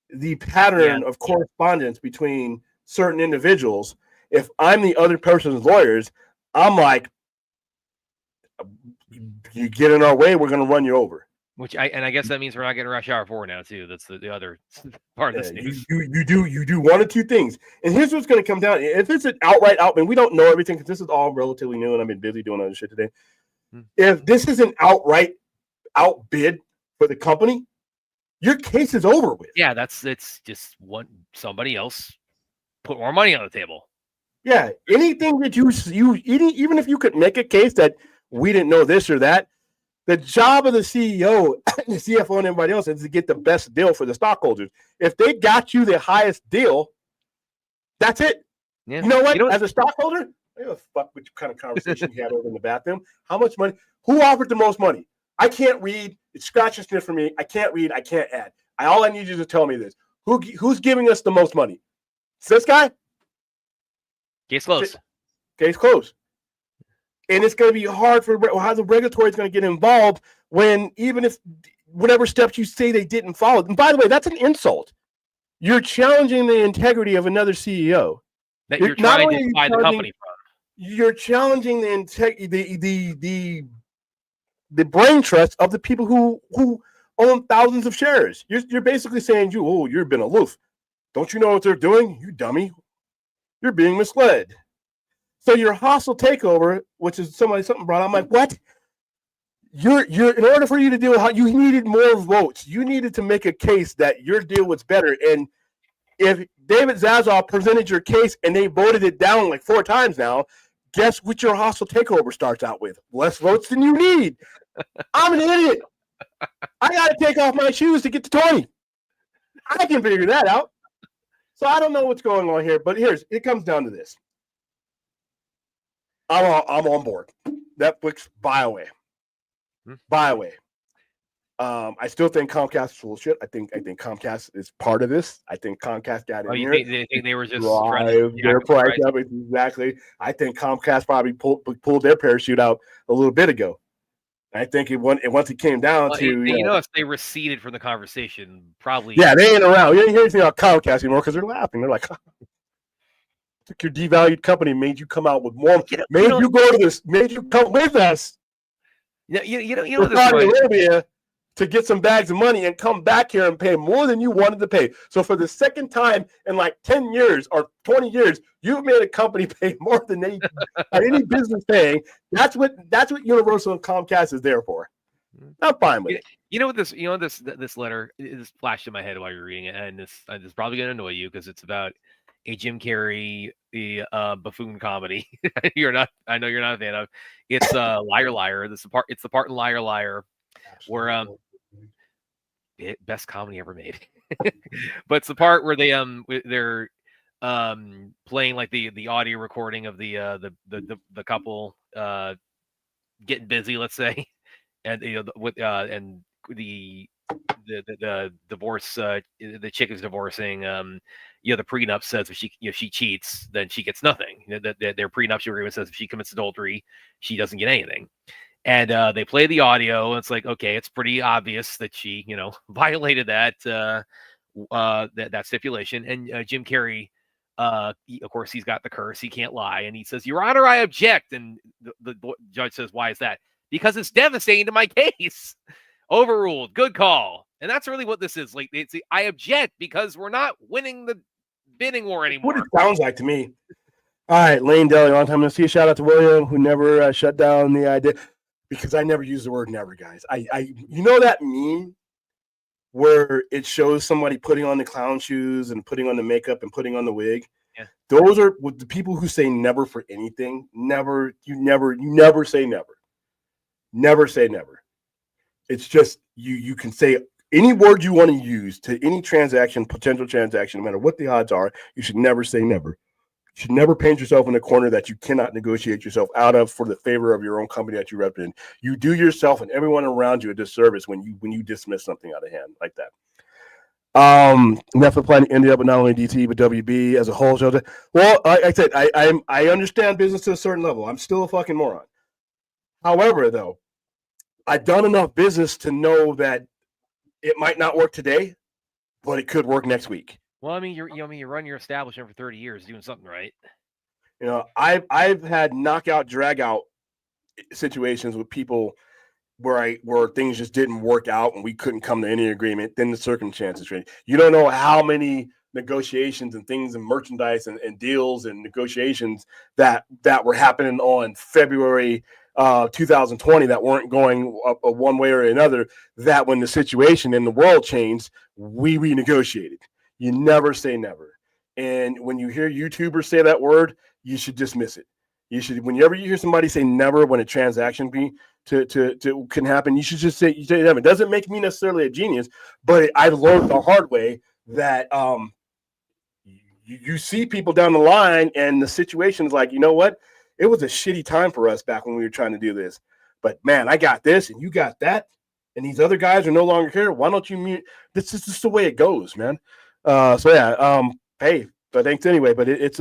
the pattern of correspondence between certain individuals, if I'm the other person's lawyers, I'm like, you get in our way, we're going to run you over. I guess that means we're not getting Rush Hour 4 now too. That's the other part of this news. You do one of two things, and here's what's going to come down. If it's an outright and we don't know everything because this is all relatively new, and I've been busy doing other shit today. If this is an outright outbid for the company, your case is over with. Yeah, it's just somebody else put more money on the table. Yeah, anything that you even if you could make a case that we didn't know this or that. The job of the CEO, the CFO, and everybody else is to get the best deal for the stockholders. If they got you the highest deal, that's it. Yeah. You know what? As a stockholder, I don't give a fuck what kind of conversation you had over in the bathroom. How much money? Who offered the most money? I can't read. It's scratch and sniff for me. I can't read. I can't add. All I need you to tell me this. Who's giving us the most money? It's this guy? Case closed. Case closed. And it's going to be hard for how the regulatory is going to get involved when even if whatever steps you say they didn't follow. And by the way, that's an insult. You're challenging the integrity of another CEO. That you're trying to buy the company from. You're challenging the brain trust of the people who own thousands of shares. You're basically saying you've been aloof. Don't you know what they're doing? You dummy. You're being misled. So your hostile takeover, which is something brought up, I'm like, what? You're in order for you to deal with how you needed more votes. You needed to make a case that your deal was better. And if David Zaslav presented your case and they voted it down like 4 times now, guess what your hostile takeover starts out with? Less votes than you need. I'm an idiot. I got to take off my shoes to get to 20. I can figure that out. So I don't know what's going on here, but it comes down to this. I'm on board. Netflix, buy away. Buy away. I still think Comcast is full of shit. I think Comcast is part of this. I think Comcast got in here. They think they were just drive their price up. Exactly. I think Comcast probably pulled their parachute out a little bit ago. I think once it came down to if they receded from the conversation, probably they ain't around. You didn't hear anything about Comcast anymore because they're laughing. They're like, took your devalued company, made you come out with more, you go to this, made you come with us. You know Saudi Arabia to get some bags of money and come back here and pay more than you wanted to pay. So for the second time in like 10 years or 20 years, you've made a company pay more than they any business paying. That's what Universal and Comcast is there for. I'm fine with it. You know what this letter is flashed in my head while you're reading it, and this is probably going to annoy you because it's about a Jim Carrey buffoon comedy. I know you're not a fan of. It's Liar Liar. It's the part in Liar Liar where best comedy ever made. But it's the part where they're playing like the audio recording of the couple getting busy, let's say, and and the divorce, the chick is divorcing. The prenup says if she cheats, then she gets nothing. Their prenuptial agreement says if she commits adultery, she doesn't get anything. And they play the audio, and it's like, okay, it's pretty obvious that she, violated that stipulation. And Jim Carrey, of course, he's got the curse; he can't lie, and he says, "Your Honor, I object." And the judge says, "Why is that?" Because it's devastating to my case. Overruled. Good call. And that's really what this is. Like, I object because we're not winning the bidding war anymore. What it sounds like to me. All right, Lane Deli, long time no see. Shout out to William, who never shut down the idea, because I never use the word never, guys. You know that meme where it shows somebody putting on the clown shoes and putting on the makeup and putting on the wig? Yeah. Those are the people who say never for anything. Never, you never say never. Never say never. It's just you can say any word you want to use to any potential transaction, no matter what the odds are. You should never say never. You should never paint yourself in a corner that you cannot negotiate yourself out of for the favor of your own company that you represent. You do yourself and everyone around you a disservice when you dismiss something out of hand like that. Netflix plan ended up with not only DT but WB as a whole. Well, like I said, I understand business to a certain level. I'm still a fucking moron. However, though, I've done enough business to know that it might not work today, but it could work next week. Well, I mean, you run your establishment for 30 years doing something right. I've had knockout, drag out situations with people where things just didn't work out and we couldn't come to any agreement. Then the circumstances change. You don't know how many negotiations and things and merchandise and deals and negotiations that were happening on February 2020 that weren't going one way or another, that when the situation in the world changed, we renegotiated. You never say never. And when you hear YouTubers say that word, you should dismiss it. You should, whenever you hear somebody say never when a transaction can happen, you should just say never. It doesn't make me necessarily a genius, but I learned the hard way that you see people down the line and the situation is like, you know what? It was a shitty time for us back when we were trying to do this. But, man, I got this and you got that, and these other guys are no longer here. Why don't you mute? This is just the way it goes, man. Hey, but thanks anyway. But it's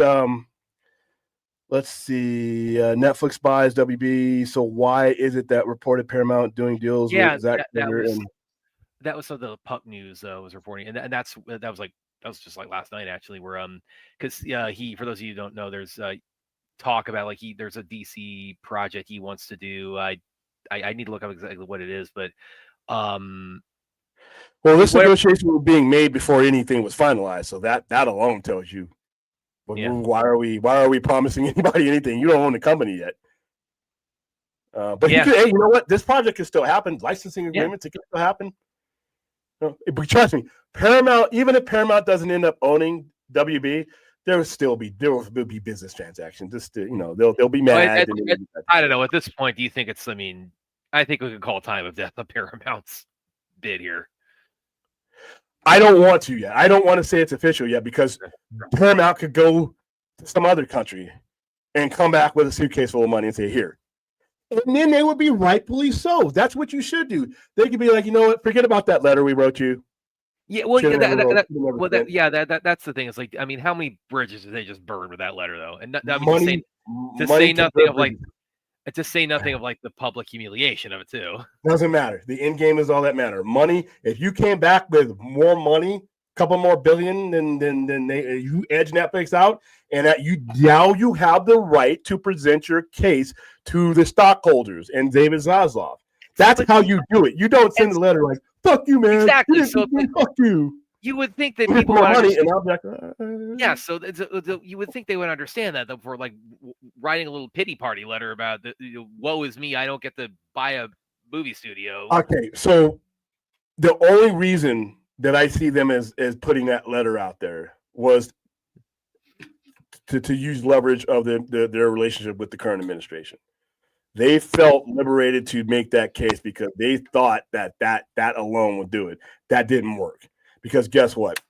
let's see. Netflix buys WB. So why is it that reported Paramount doing deals with Zach Snyder? That was some of the Puck News was reporting, and that was just like last night actually, where because he, for those of you who don't know, there's talk about like there's a DC project he wants to do. I need to look up exactly what it is, but well, this negotiation was being made before anything was finalized, so that alone tells you. Why are we promising anybody anything? You don't own the company yet. But you know what? This project can still happen. Licensing agreements, it can still happen. But trust me, Paramount, even if Paramount doesn't end up owning WB, there will be business transactions. Just they'll be mad. I don't know. At this point, do you think it's? I mean, I think we could call time of death on Paramount's bid here. I don't want to yet. I don't want to say it's official yet because Paramount could go to some other country and come back with a suitcase full of money and say, "Here." And then they would be rightfully so. That's what you should do. They could be like, you know what? Forget about that letter we wrote you. Yeah, well, that's the thing. It's like, I mean, how many bridges did they just burn with that letter, though? And to say nothing of like the public humiliation of it too. Doesn't matter. The end game is all that matter. Money. If you came back with more money, a couple more billion, then you edge Netflix out, and that you have the right to present your case to the stockholders and David Zaslav. That's how you do it. You don't send a letter like "fuck you, man." Exactly. You So fuck you. you would think that Here's people more would money, understand. and I'll be like, Yeah, so you would think they would understand that for like writing a little pity party letter about woe is me, I don't get to buy a movie studio. Okay, so the only reason that I see them as putting that letter out there was to use leverage of their relationship with the current administration. They felt liberated to make that case because they thought that alone would do it. That didn't work because guess what?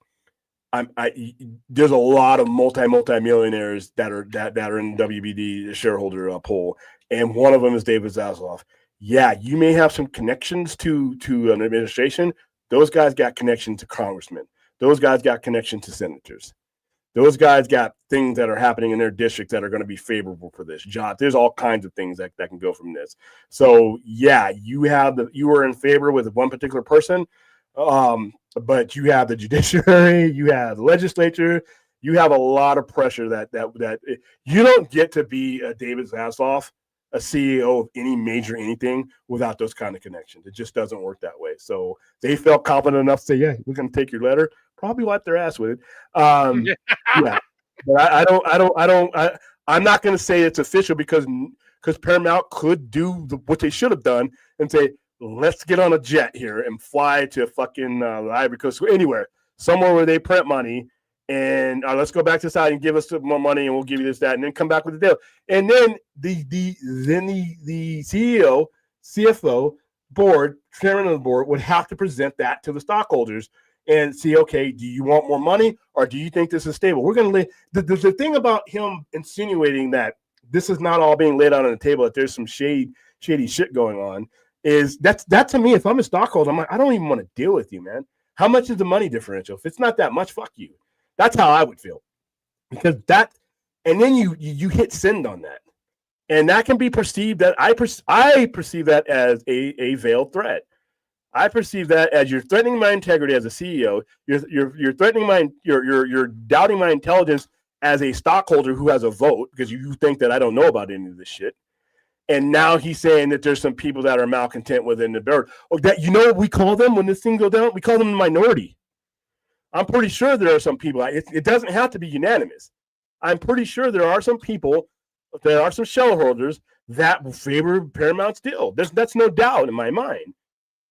There's a lot of multi-millionaires that are in WBD shareholder poll, and one of them is David Zaslav. Yeah, you may have some connections to an administration. Those guys got connection to congressmen. Those guys got connection to senators. Those guys got things that are happening in their districts that are going to be favorable for this job. There's all kinds of things that can go from this. So yeah, you were in favor with one particular person, but you have the judiciary, you have the legislature, you have a lot of pressure that you don't get to be a David Zasloff, a CEO of any major anything without those kind of connections. It just doesn't work that way. So they felt confident enough to say, yeah, we're going to take your letter, probably wipe their ass with it. Yeah, but I'm not going to say it's official because Paramount could do what they should have done and say, let's get on a jet here and fly to fucking Ivory Coast, anywhere, somewhere where they print money, and let's go back to Saudi and give us some more money, and we'll give you this, that, and then come back with the deal. And then the CEO, CFO, board, chairman of the board would have to present that to the stockholders and see, okay, do you want more money or do you think this is stable? We're going to the thing about him insinuating that this is not all being laid out on the table, that there's some shady shit going on, is that to me, if I'm a stockholder, I'm like, I don't even want to deal with you, man. How much is the money differential? If it's not that much, fuck you. That's how I would feel, because and then you hit send on that, and that can be perceived that I perceive that as a veiled threat. I perceive that as you're threatening my integrity as a CEO. You're threatening you're doubting my intelligence as a stockholder who has a vote because you think that I don't know about any of this shit. And now he's saying that there's some people that are malcontent within the board. Or that, you know what we call them when this thing goes down? We call them the minority. I'm pretty sure there are some people. It doesn't have to be unanimous. I'm pretty sure there are some people, there are some shareholders that favor Paramount's deal. That's no doubt in my mind.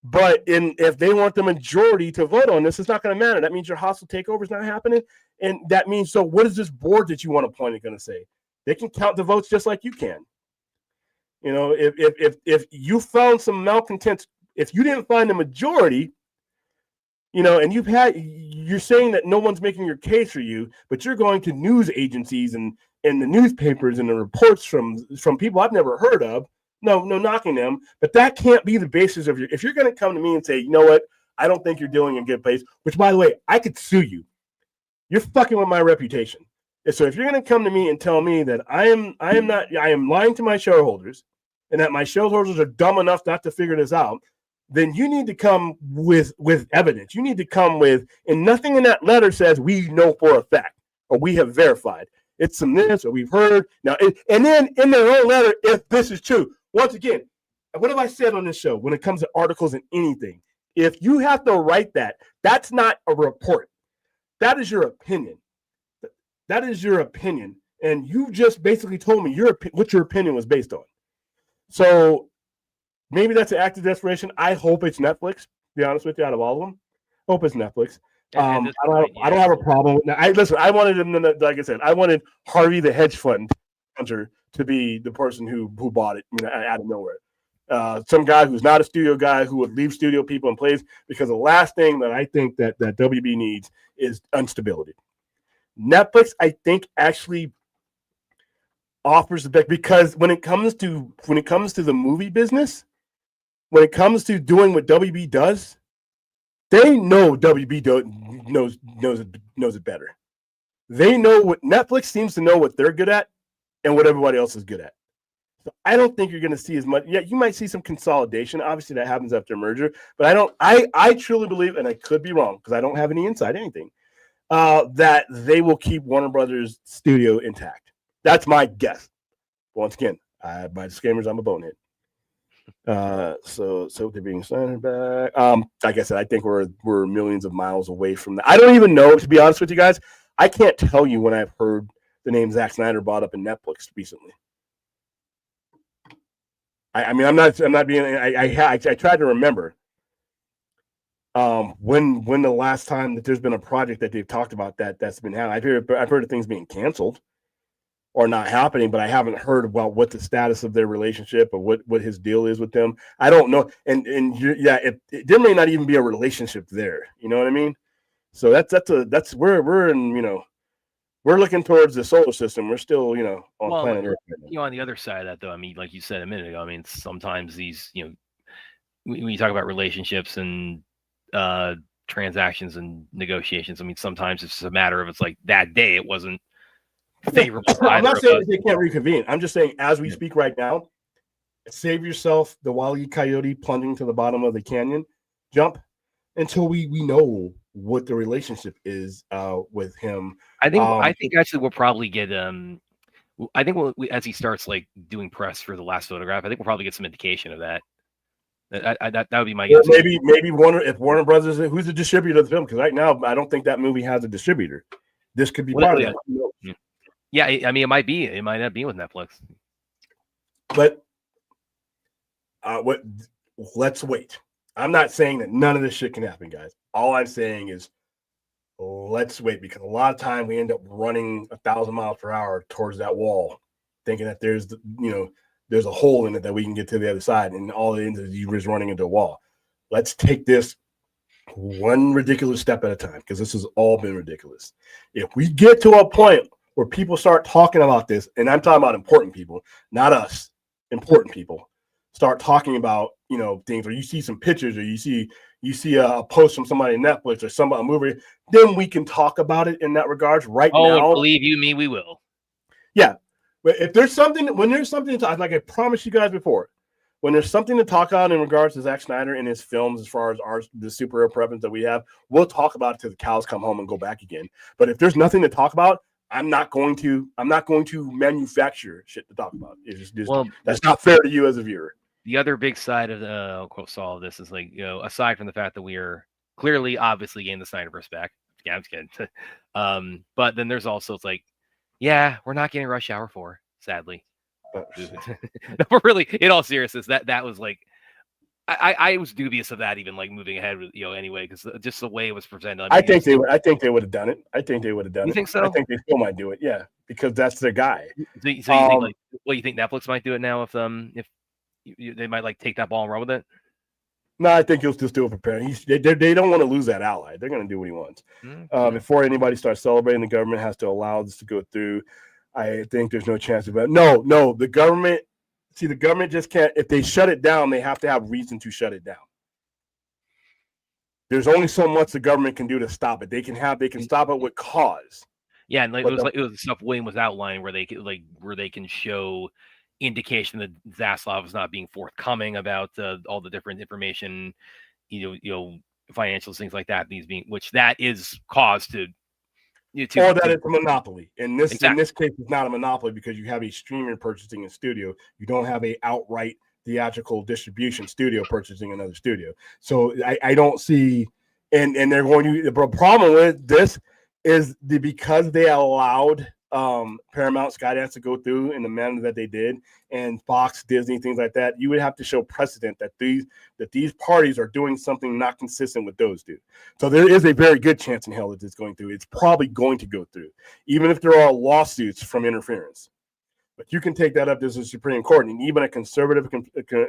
But if they want the majority to vote on this, it's not going to matter. That means your hostile takeover is not happening. And that means, so what is this board that you want appointed going to say? They can count the votes just like you can. You know, if you found some malcontents, if you didn't find the majority, you know, and you're saying that no one's making your case for you, but you're going to news agencies and the newspapers and the reports from people I've never heard of. No knocking them, but that can't be the basis of if you're going to come to me and say, you know what, I don't think you're doing a good place, which, by the way, I could sue you. You're fucking with my reputation. And so if you're going to come to me and tell me that I am lying to my shareholders and that my shareholders are dumb enough not to figure this out, then you need to come with evidence. You need to come with, and nothing in that letter says we know for a fact or we have verified. It's some this or we've heard. Now, and then in their own letter, if this is true, once again, what have I said on this show when it comes to articles and anything? If you have to write that, that's not a report. That is your opinion. That is your opinion. And you just basically told me what your opinion was based on. So maybe that's an act of desperation. I hope it's Netflix, to be honest with you, out of all of them. I hope it's Netflix. I don't have a problem. Now, I wanted him to, like I said, I wanted Harvey the hedge fund hunter to be the person who bought it, out of nowhere. Some guy who's not a studio guy who would leave studio people in place, because the last thing that I think that WB needs is instability. Netflix, I think, actually offers the best, because when it comes to the movie business, when it comes to doing what WB does, they know WB knows it better. They know what Netflix seems to know what they're good at and what everybody else is good at. So I don't think you're going to see as much. Yeah, you might see some consolidation. Obviously, that happens after a merger. But I truly believe, and I could be wrong because I don't have any inside anything, that they will keep Warner Brothers studio intact. That's my guess. Once again, by disclaimers, I'm a bonehead. So they're being signed back. Like I said, I think we're millions of miles away from that. I don't even know, to be honest with you guys. I can't tell you when I've heard the name Zack Snyder brought up in Netflix recently. I mean, I'm not being. I tried to remember. When the last time that there's been a project that they've talked about that's been happening. I've heard of things being canceled or not happening, but I haven't heard about what the status of their relationship or what his deal is with them. I don't know. And there may not even be a relationship there. You know what I mean? So that's we're in, we're looking towards the solar system. We're still, on planet Earth. On the other side of that, though, I mean, like you said a minute ago, I mean, sometimes these, when you talk about relationships and transactions and negotiations, I mean, sometimes it's just a matter of, it's like that day it wasn't favorable. I'm not saying they can't reconvene. I'm just saying, as we speak right now, save yourself the Wile E. Coyote plunging to the bottom of the canyon jump until we know what the relationship is with him. I think actually we'll probably get I think as he starts like doing press for The Last Photograph, I think we'll probably get some indication of that. That would be my guess. Maybe Warner Brothers, who's the distributor of the film? Because right now I don't think that movie has a distributor. This could be part of it. Yeah, I mean, it might be. It might not be with Netflix. But let's wait. I'm not saying that none of this shit can happen, guys. All I'm saying is let's wait, because a lot of time we end up running 1,000 miles per hour towards that wall, thinking that there's a hole in it that we can get to the other side, and all it is you just running into a wall. Let's take this one ridiculous step at a time, because this has all been ridiculous. If we get to a point where people start talking about this, and I'm talking about important people, not us, important people, start talking about, things, or you see some pictures, or you see a post from somebody on Netflix or a movie, then we can talk about it in that regards. Right now, believe you me, we will. Yeah. But if there's something, when there's something to talk, like I promised you guys before, when there's something to talk about in regards to Zack Snyder and his films, as far as the superhero preference that we have, we'll talk about it till the cows come home and go back again. But if there's nothing to talk about, I'm not going to manufacture shit to talk about. It's just that's not fair to you as a viewer. The other big side of the all of this is, like, aside from the fact that we are clearly, obviously getting the Snyderverse back. Yeah, I'm just kidding. But then there's also, it's like, yeah, we're not getting Rush Hour 4, sadly. No, but really, in all seriousness, that was like, I was dubious of that, even like moving ahead with anyway, because just the way it was presented. I think they would have done it. I think they would have done it. You think so? I think they still might do it. Yeah, because that's their guy. So you think you think Netflix might do it now if they might like take that ball and run with it? No, I think he'll still do it for parents. They don't want to lose that ally. They're going to do what he wants. Before anybody starts celebrating, the government has to allow this to go through. I think there's no chance of it. No, the government. See, the government just can't. If they shut it down, they have to have reason to shut it down. There's only so much the government can do to stop it. They can stop it with cause. Yeah, and it was the stuff William was outlining where they can show indication that Zaslav is not being forthcoming about all the different information, financials, things like that. Which that is cause to. Or that it's a monopoly. In this case, it's not a monopoly, because you have a streamer purchasing a studio. You don't have a outright theatrical distribution studio purchasing another studio. So I don't see, and they're going to. The problem with this is because they allowed Paramount, Skydance to go through in the manner that they did, and Fox, Disney, things like that. You would have to show precedent that these parties are doing something not consistent with those two. So there is a very good chance in hell that it's going through. It's probably going to go through, even if there are lawsuits from interference. But you can take that up to the Supreme Court, and even a conservative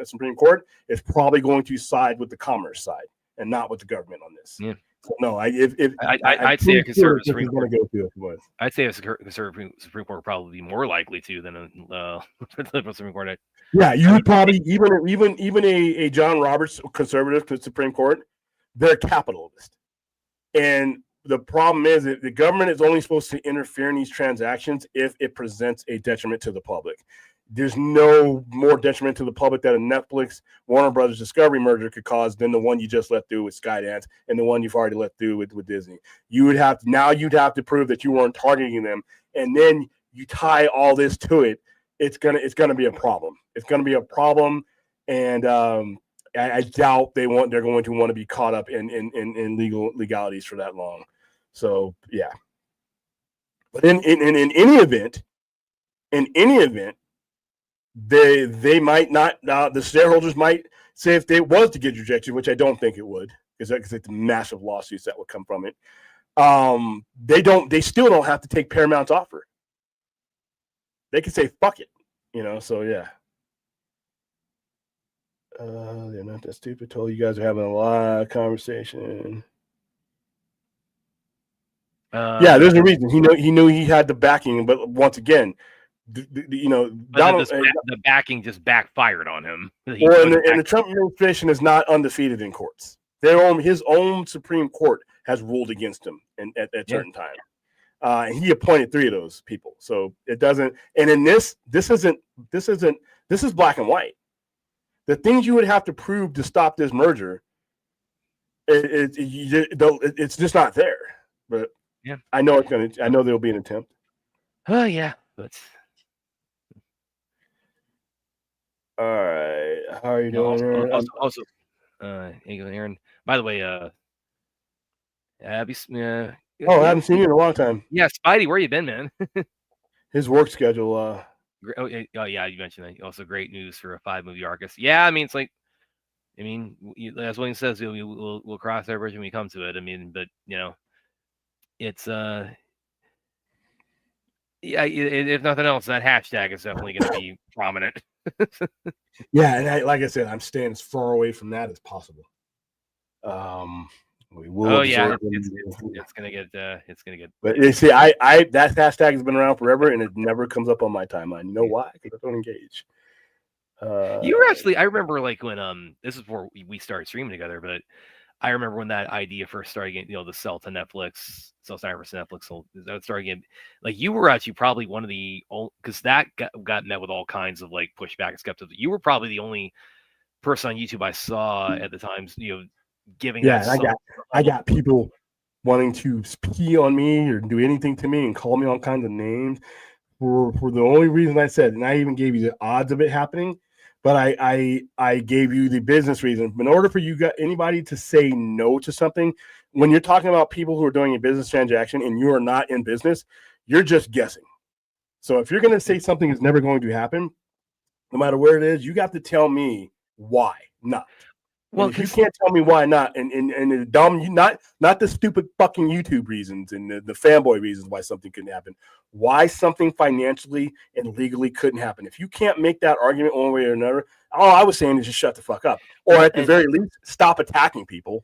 Supreme Court is probably going to side with the commerce side and not with the government on this. Yeah. So no, I'd say a conservative Supreme Court. I'd say a conservative Supreme Court would probably be more likely to than a Supreme Court. Yeah, you would probably even a John Roberts conservative Supreme Court. They're capitalist, and the problem is that the government is only supposed to interfere in these transactions if it presents a detriment to the public. There's no more detriment to the public that a Netflix Warner Brothers Discovery merger could cause than the one you just let through with Skydance and the one you've already let through with Disney. You'd have to prove that you weren't targeting them, and then you tie all this to it. It's gonna be a problem. It's gonna be a problem, and I doubt they're going to want to be caught up in legalities for that long. So yeah. But in any event, they might not. The shareholders might say if they was to get rejected, which I don't think it would, because it's massive lawsuits that would come from it. They still don't have to take Paramount's offer. They can say fuck it, So yeah. They're not that stupid. Told you guys are having a lot of conversation. Yeah, there's a reason. He knew he had the backing, but once again, the backing just backfired on him. And the Trump administration is not undefeated in courts. His own Supreme Court has ruled against him at certain times. And he appointed 3 of those people. So it doesn't. And in this is black and white. The things you would have to prove to stop this merger, it's just not there. But yeah, I know there'll be an attempt. Oh yeah, but all right. How are you doing, Aaron? Also, Aaron. By the way, Abby. I haven't seen you in a long time. Yeah, Spidey, where you been, man? His work schedule. Oh yeah, you mentioned that. Also, great news for a 5-movie Arcus. Yeah, I mean, it's like, as William says, we'll cross that bridge when we come to it. But it's yeah. If nothing else, that hashtag is definitely going to be prominent. Yeah, and like I said, I'm staying as far away from that as possible. We will. Oh yeah, it's gonna get. But you see, that hashtag has been around forever, and it never comes up on my timeline. You know why? Because I don't engage. You were actually. I remember when this is before we started streaming together, but I remember when that idea first started getting, the sell to Netflix, sell Cyrus to Netflix, so that started getting, like, you were actually probably one of the only, because that got met with all kinds of like pushback and skepticism. You were probably the only person on YouTube I saw at the time, giving. Yeah, I got people wanting to pee on me or do anything to me and call me all kinds of names for the only reason I said, and I even gave you the odds of it happening, but I gave you the business reason. In order for anybody to say no to something, when you're talking about people who are doing a business transaction and you are not in business, you're just guessing. So if you're going to say something is never going to happen, no matter where it is, you got to tell me why not. Well, if you can't tell me why not, and the dumb, not the stupid fucking YouTube reasons and the fanboy reasons why something couldn't happen, why something financially and legally couldn't happen. If you can't make that argument one way or another, all I was saying is just shut the fuck up, or at the very least, stop attacking people.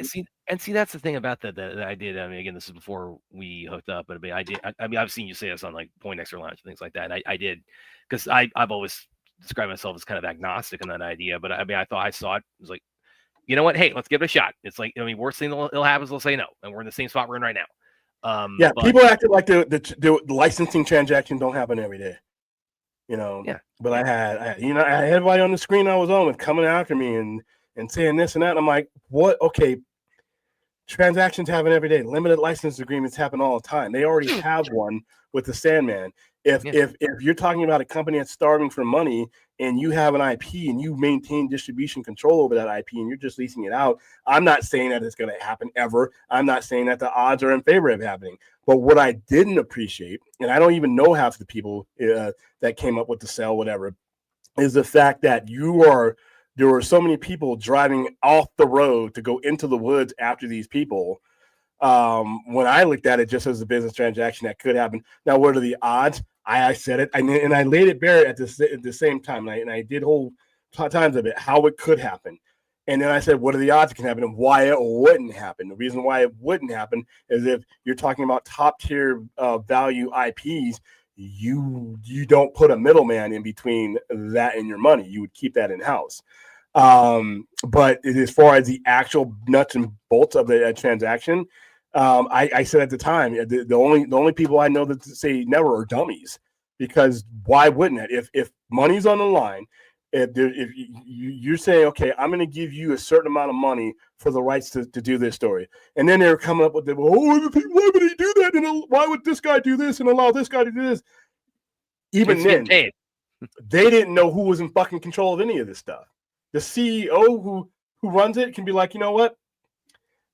See, that's the thing about that I did. Again, this is before we hooked up, but I've seen you say this on like Poindexter Lounge and things like that. And I did, because I've always describe myself as kind of agnostic in that idea, but I thought I saw it. It was like, you know what? Hey, let's give it a shot. It's like, worst thing that'll happen is they'll say no, and we're in the same spot we're in right now. People acted like the licensing transaction don't happen every day, Yeah. But I had everybody on the screen I was on with coming after me and saying this and that. And I'm like, what? Okay, transactions happen every day. Limited license agreements happen all the time. They already have one with the Sandman. If you're talking about a company that's starving for money and you have an IP and you maintain distribution control over that IP and you're just leasing it out, I'm not saying that it's going to happen ever. I'm not saying that the odds are in favor of happening. But what I didn't appreciate, and I don't even know half the people that came up with the sell, whatever, is the fact that there were so many people driving off the road to go into the woods after these people. When I looked at it just as a business transaction that could happen. Now, what are the odds? I said it, and I laid it bare at the same time, and I did whole times of it, how it could happen. And then I said, what are the odds it can happen and why it wouldn't happen? The reason why it wouldn't happen is if you're talking about top tier value IPs, you don't put a middleman in between that and your money. You would keep that in house. But as far as the actual nuts and bolts of the transaction, I said at the time, the only people I know that say never are dummies, because why wouldn't it? If money's on the line, if you're saying, okay, I'm going to give you a certain amount of money for the rights to do this story, and then they're coming up with why would he do that? And why would this guy do this and allow this guy to do this? Even then, They didn't know who was in fucking control of any of this stuff. The CEO who runs it can be like, you know what?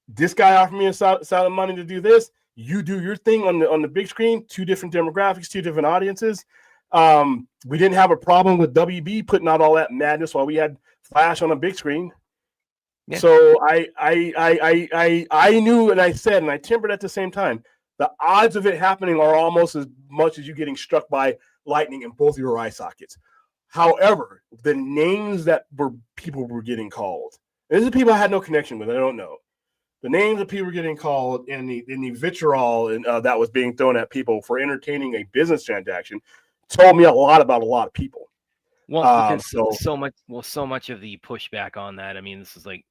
This guy offered me a side of money to do this. You do your thing on the big screen. 2 different demographics, 2 different audiences. We didn't have a problem with WB putting out all that madness while we had Flash on a big screen. Yeah. So I knew, and I said, and I tempered at the same time, the odds of it happening are almost as much as you getting struck by lightning in both your eye sockets. However, the names that people were getting called, these are people I had no connection with. I don't know. The names of people were getting called and the vitriol that was being thrown at people for entertaining a business transaction told me a lot about a lot of people. Well, because so much of the pushback on that, I mean, this is like,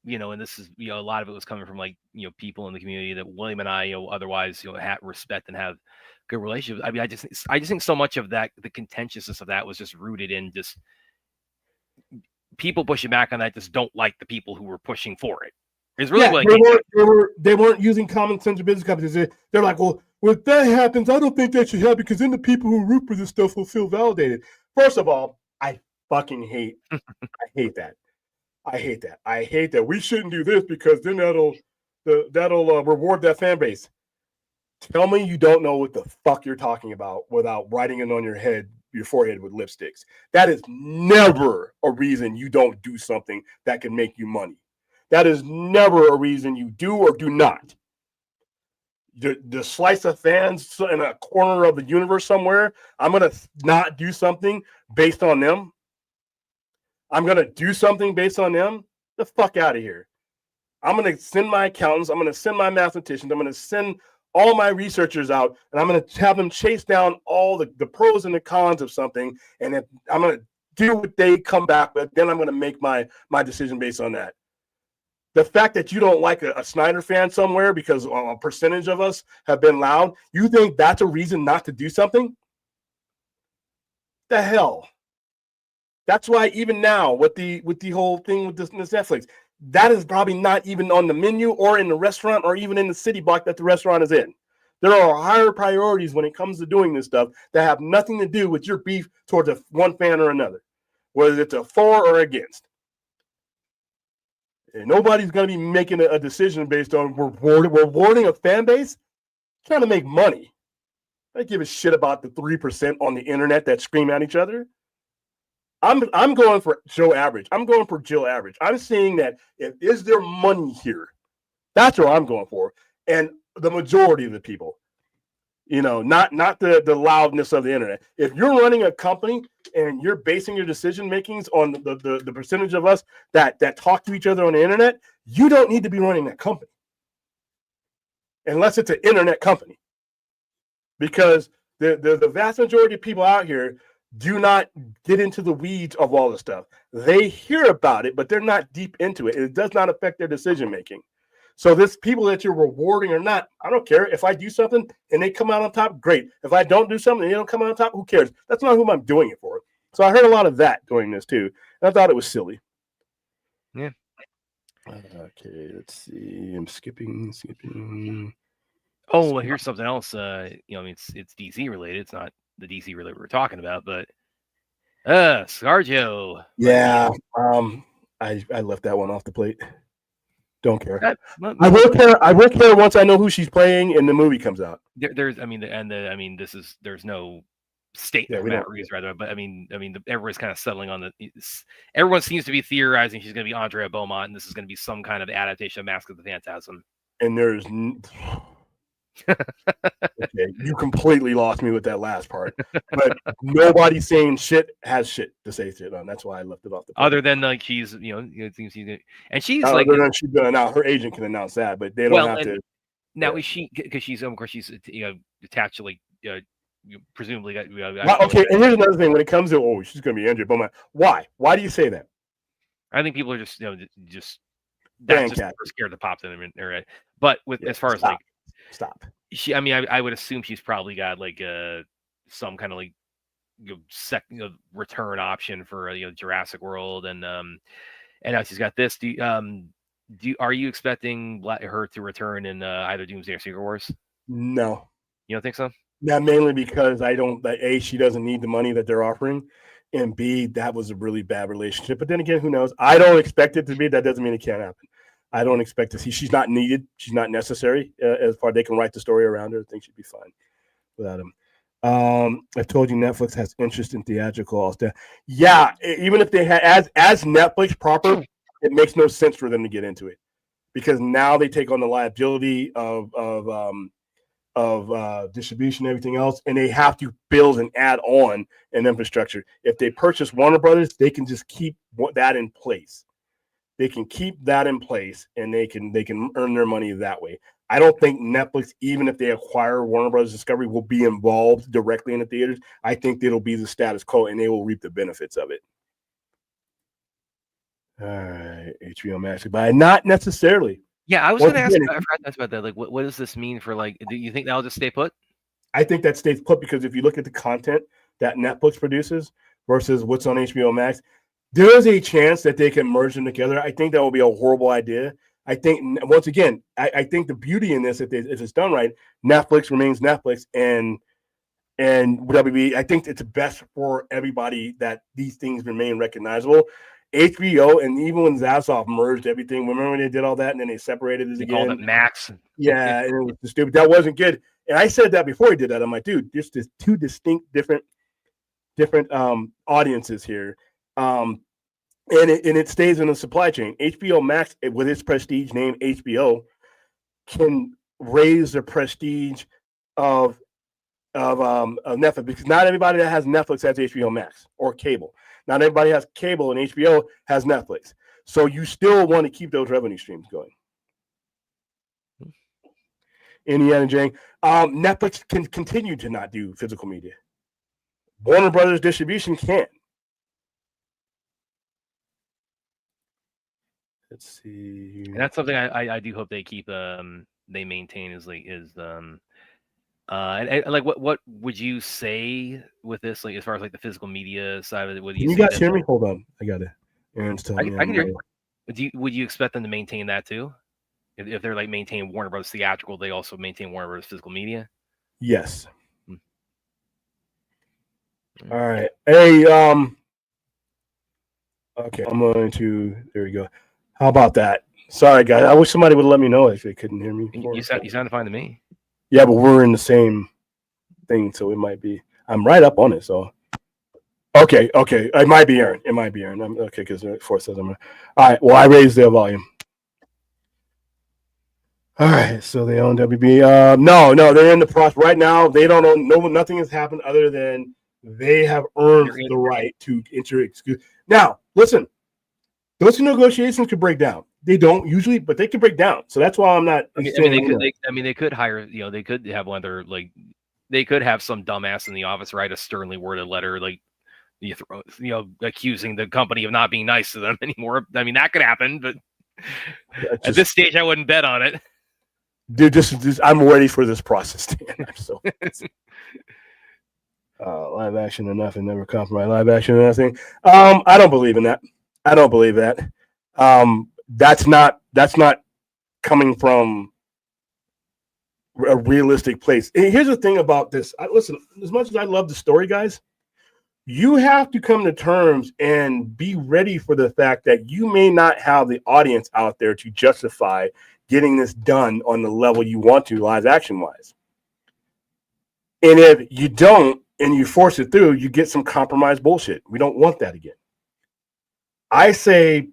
and this is, a lot of it was coming from like, people in the community that William and I, otherwise, have respect and have good relationships. I mean, I just think so much of that, the contentiousness of that was just rooted in just people pushing back on that just don't like the people who were pushing for it. It's really they weren't using common sense of business companies. They're like, well, if that happens, I don't think that should happen because then the people who root for this stuff will feel validated. First of all, I fucking hate that. I hate that. We shouldn't do this because then that'll reward that fan base. Tell me you don't know what the fuck you're talking about without writing it on your forehead with lipsticks. That is never a reason you don't do something that can make you money. That is never a reason you do or do not. The slice of fans in a corner of the universe somewhere, I'm going to not do something based on them. I'm going to do something based on them. The fuck out of here. I'm going to send my accountants. I'm going to send my mathematicians. I'm going to send all my researchers out, and I'm going to have them chase down all the pros and the cons of something, and then I'm going to do what they come back with. Then I'm going to make my decision based on that. The fact that you don't like a Snyder fan somewhere because a percentage of us have been loud, you think that's a reason not to do something? The hell? That's why even now with the whole thing with this Netflix, that is probably not even on the menu or in the restaurant or even in the city block that the restaurant is in. There are higher priorities when it comes to doing this stuff that have nothing to do with your beef towards one fan or another, whether it's a for or against. And nobody's going to be making a decision based on rewarding a fan base trying to make money. I give a shit about the 3% on the internet that scream at each other. I'm going for Joe Average. I'm going for Jill Average. I'm saying that is there money here? That's what I'm going for. And the majority of the people, not the loudness of the internet. If you're running a company and you're basing your decision makings on the percentage of us that talk to each other on the internet, you don't need to be running that company unless it's an internet company, because the vast majority of people out here do not get into the weeds of all the stuff. They hear about it, but they're not deep into it. It does not affect their decision making. So this people that you're rewarding or not, I don't care. If I do something and they come out on top, great. If I don't do something and they don't come out on top, who cares? That's not who I'm doing it for. So I heard a lot of that during this too. And I thought it was silly. Yeah. Okay, let's see. I'm skipping. Oh, well, here's something else. It's DC related. It's not the DC related we're talking about, but ScarJo. Yeah. I left that one off the plate. Don't care. I will care. I will care once I know who she's playing and the movie comes out. There's no statement from Matt Reeves, rather, but everyone's kind of settling on everyone seems to be theorizing she's going to be Andrea Beaumont, and this is going to be some kind of adaptation of Mask of the Phantasm. And there's okay, you completely lost me with that last part. But nobody saying shit has shit to say shit on. That's why I left it off the plate. Other than like she's, it seems and she's other like than she's gonna announce, her agent can announce that, but they don't have to. Now is she, because she's of course she's attached to like presumably got. Okay, and here's another thing when it comes to she's gonna be Andrea Beaumont. Why? Why do you say that? I think people are just that's just scared to pop in there. But as far as like. Stop. She, I would assume she's probably got like some kind of like return option for Jurassic World, and now she's got this. Are you expecting her to return in either Doomsday or Secret Wars? No, you don't think so? Not mainly because A, she doesn't need the money that they're offering, and B, that was a really bad relationship. But then again, who knows? I don't expect it to be. That doesn't mean it can't happen. I don't expect to see. She's not needed. She's not necessary. As far as they can write the story around her, I think she'd be fine without him. I told you Netflix has interest in theatrical all stuff. Yeah, even if they had as Netflix proper, it makes no sense for them to get into it because now they take on the liability of distribution and everything else, and they have to build and add on an infrastructure. If they purchase Warner Brothers, they can just keep that in place. They can keep that in place, and they can earn their money that way. I don't think Netflix, even if they acquire Warner Brothers Discovery, will be involved directly in the theaters. I think it'll be the status quo, and they will reap the benefits of it. All right, HBO Max, but not necessarily. Yeah, I was going to ask. I forgot to ask about that. Like, what does this mean for like? Do you think that'll just stay put? I think that stays put because if you look at the content that Netflix produces versus what's on HBO Max, there is a chance that they can merge them together. I think that will be a horrible idea. I think once again, I think the beauty in this, if it's done right, Netflix remains Netflix, and WB. I think it's best for everybody that these things remain recognizable. HBO, and even when Zaslav merged everything, remember when they did all that and then they separated it again? Called it Max. Yeah, and it was stupid. That wasn't good. And I said that before he did that. I'm like, dude, there's just two distinct different audiences here. And it stays in the supply chain. HBO Max, with its prestige name HBO, can raise the prestige of Netflix because not everybody that has Netflix has HBO Max or cable. Not everybody has cable, and HBO has Netflix. So you still want to keep those revenue streams going. Indiana Jane, Netflix can continue to not do physical media. Warner Brothers distribution can't. Let's see. And that's something I do hope they keep. They maintain is and like what would you say with this, like as far as like the physical media side of it? Can you guys hear me? Hold on, I got it. Aaron's telling me. I can hear you. Would you expect them to maintain that too? If they're like maintaining Warner Brothers theatrical, they also maintain Warner Brothers physical media. Yes. All right. Hey, okay, I'm going to. There we go. How about that? Sorry, guys. I wish somebody would let me know if they couldn't hear me. You sounded fine to me. Yeah, but we're in the same thing, so it might be. I'm right up on it, so. Okay. It might be Aaron. I'm okay because Force says I'm. All right. Well, I raised their volume. All right. So they own WB. No, they're in the process right now. They don't own. No, nothing has happened other than they have earned the right to enter. Now, listen. Those negotiations could break down. They don't usually, but they can break down. So that's why I'm not. They could hire. They could have one of their like. They could have some dumbass in the office write a sternly worded letter, like accusing the company of not being nice to them anymore. I mean, that could happen, but at this stage, I wouldn't bet on it. Dude, just I'm ready for this process, Dan. So. Live action enough and never compromise. Live action and nothing. I don't believe in that. I don't believe that. That's not coming from a realistic place. And here's the thing about this. Listen, as much as I love the story, guys, you have to come to terms and be ready for the fact that you may not have the audience out there to justify getting this done on the level you want to, live action wise. And if you don't and you force it through, you get some compromised bullshit. We don't want that again. I say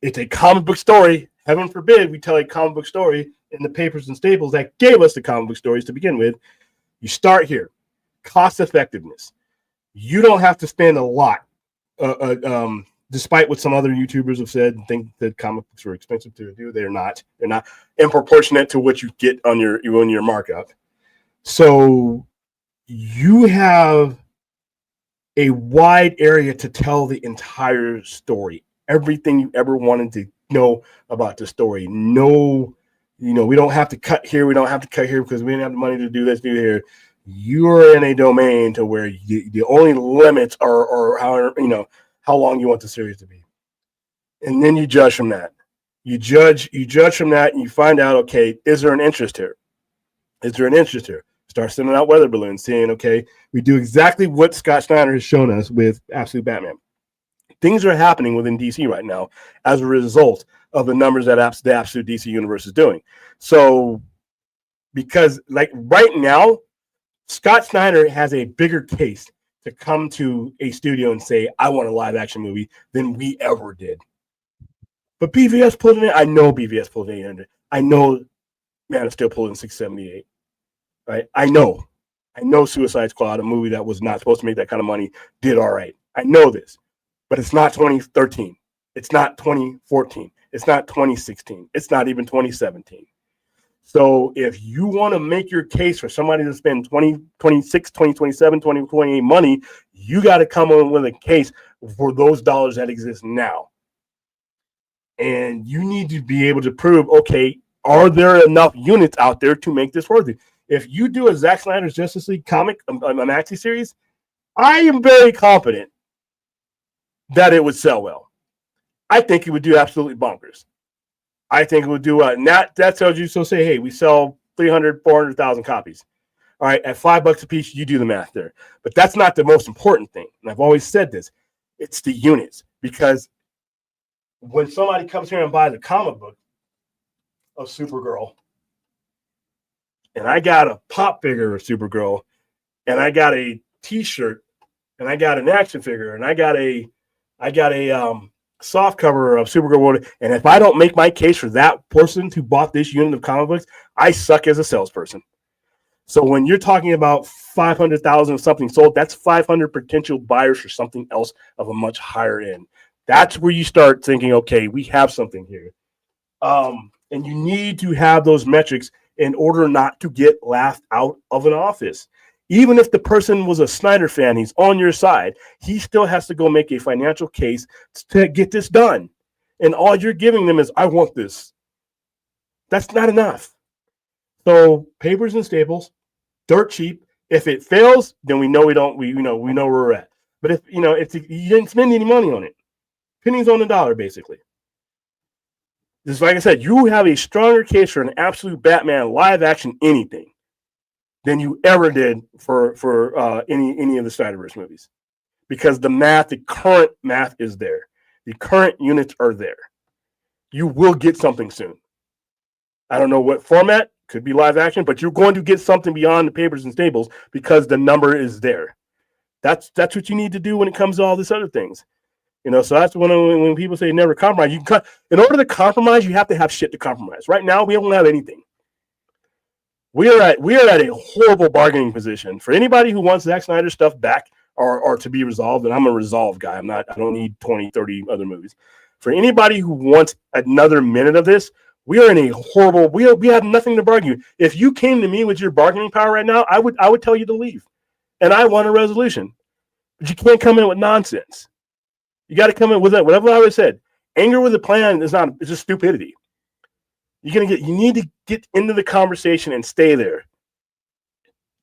it's a comic book story. Heaven forbid we tell a comic book story in the papers and staples that gave us the comic book stories to begin with. You start here. Cost effectiveness. You don't have to spend a lot, despite what some other YouTubers have said and think that comic books are expensive to do. They're not. They're not in proportionate to what you get on your markup. So you have a wide area to tell the entire story. Everything you ever wanted to know about the story. No, we don't have to cut here. We don't have to cut here because we didn't have the money to do this, do here. You're in a domain to where the only limits are how long you want the series to be. And then you judge from that. You judge from that and you find out, okay, is there an interest here? Start sending out weather balloons, saying, okay, we do exactly what Scott Snyder has shown us with Absolute Batman. Things are happening within DC right now as a result of the numbers that the Absolute DC universe is doing. So, because like right now, Scott Snyder has a bigger case to come to a studio and say, I want a live action movie than we ever did. But BVS pulled in. I know BVS pulled in 800. I know Man of Steel pulled in 678. Right? I know Suicide Squad, a movie that was not supposed to make that kind of money, did all right. I know this. But it's not 2013. It's not 2014. It's not 2016. It's not even 2017. So if you want to make your case for somebody to spend 2026, 2027, 2028 money, you got to come in with a case for those dollars that exist now. And you need to be able to prove, okay, are there enough units out there to make this worthy? If you do a Zack Snyder's Justice League comic, a maxi series, I am very confident that it would sell well. I think it would do absolutely bonkers. I think it would do that tells you, so say, hey, we sell 300, 400,000 copies. All right, at $5 a piece, you do the math there. But that's not the most important thing. And I've always said this. It's the units. Because when somebody comes here and buys a comic book of Supergirl, and I got a pop figure of Supergirl, and I got a T-shirt, and I got an action figure, and I got a soft cover of Supergirl, and if I don't make my case for that person who bought this unit of comic books, I suck as a salesperson. So when you're talking about 500,000 of something sold, that's 500 potential buyers for something else of a much higher end. That's where you start thinking, okay, we have something here. And you need to have those metrics in order not to get laughed out of an office. Even if the person was a Snyder fan, he's on your side, he still has to go make a financial case to get this done. And all you're giving them is, I want this. That's not enough. So papers and staples, dirt cheap. If it fails, then we know we know where we're at. But if you didn't spend any money on it, pennies on the dollar, basically. Just like I said, you have a stronger case for an Absolute Batman live action anything than you ever did for any of the Snyderverse movies, because the current math is there. The current units are there. You will get something soon. I don't know what format, could be live action, but you're going to get something beyond the papers and staples because the number is there. That's what you need to do when it comes to all these other things. So that's when people say never compromise. In order to compromise, you have to have shit to compromise. Right now, we don't have anything. We are at a horrible bargaining position. For anybody who wants Zack Snyder stuff back or to be resolved, and I'm a resolved guy. I don't need 20, 30 other movies. For anybody who wants another minute of this, we are in a horrible, we have nothing to bargain. If you came to me with your bargaining power right now, I would tell you to leave. And I want a resolution. But you can't come in with nonsense. You got to come in with that. Whatever I always said, anger with a plan it's just stupidity. You need to get into the conversation and stay there.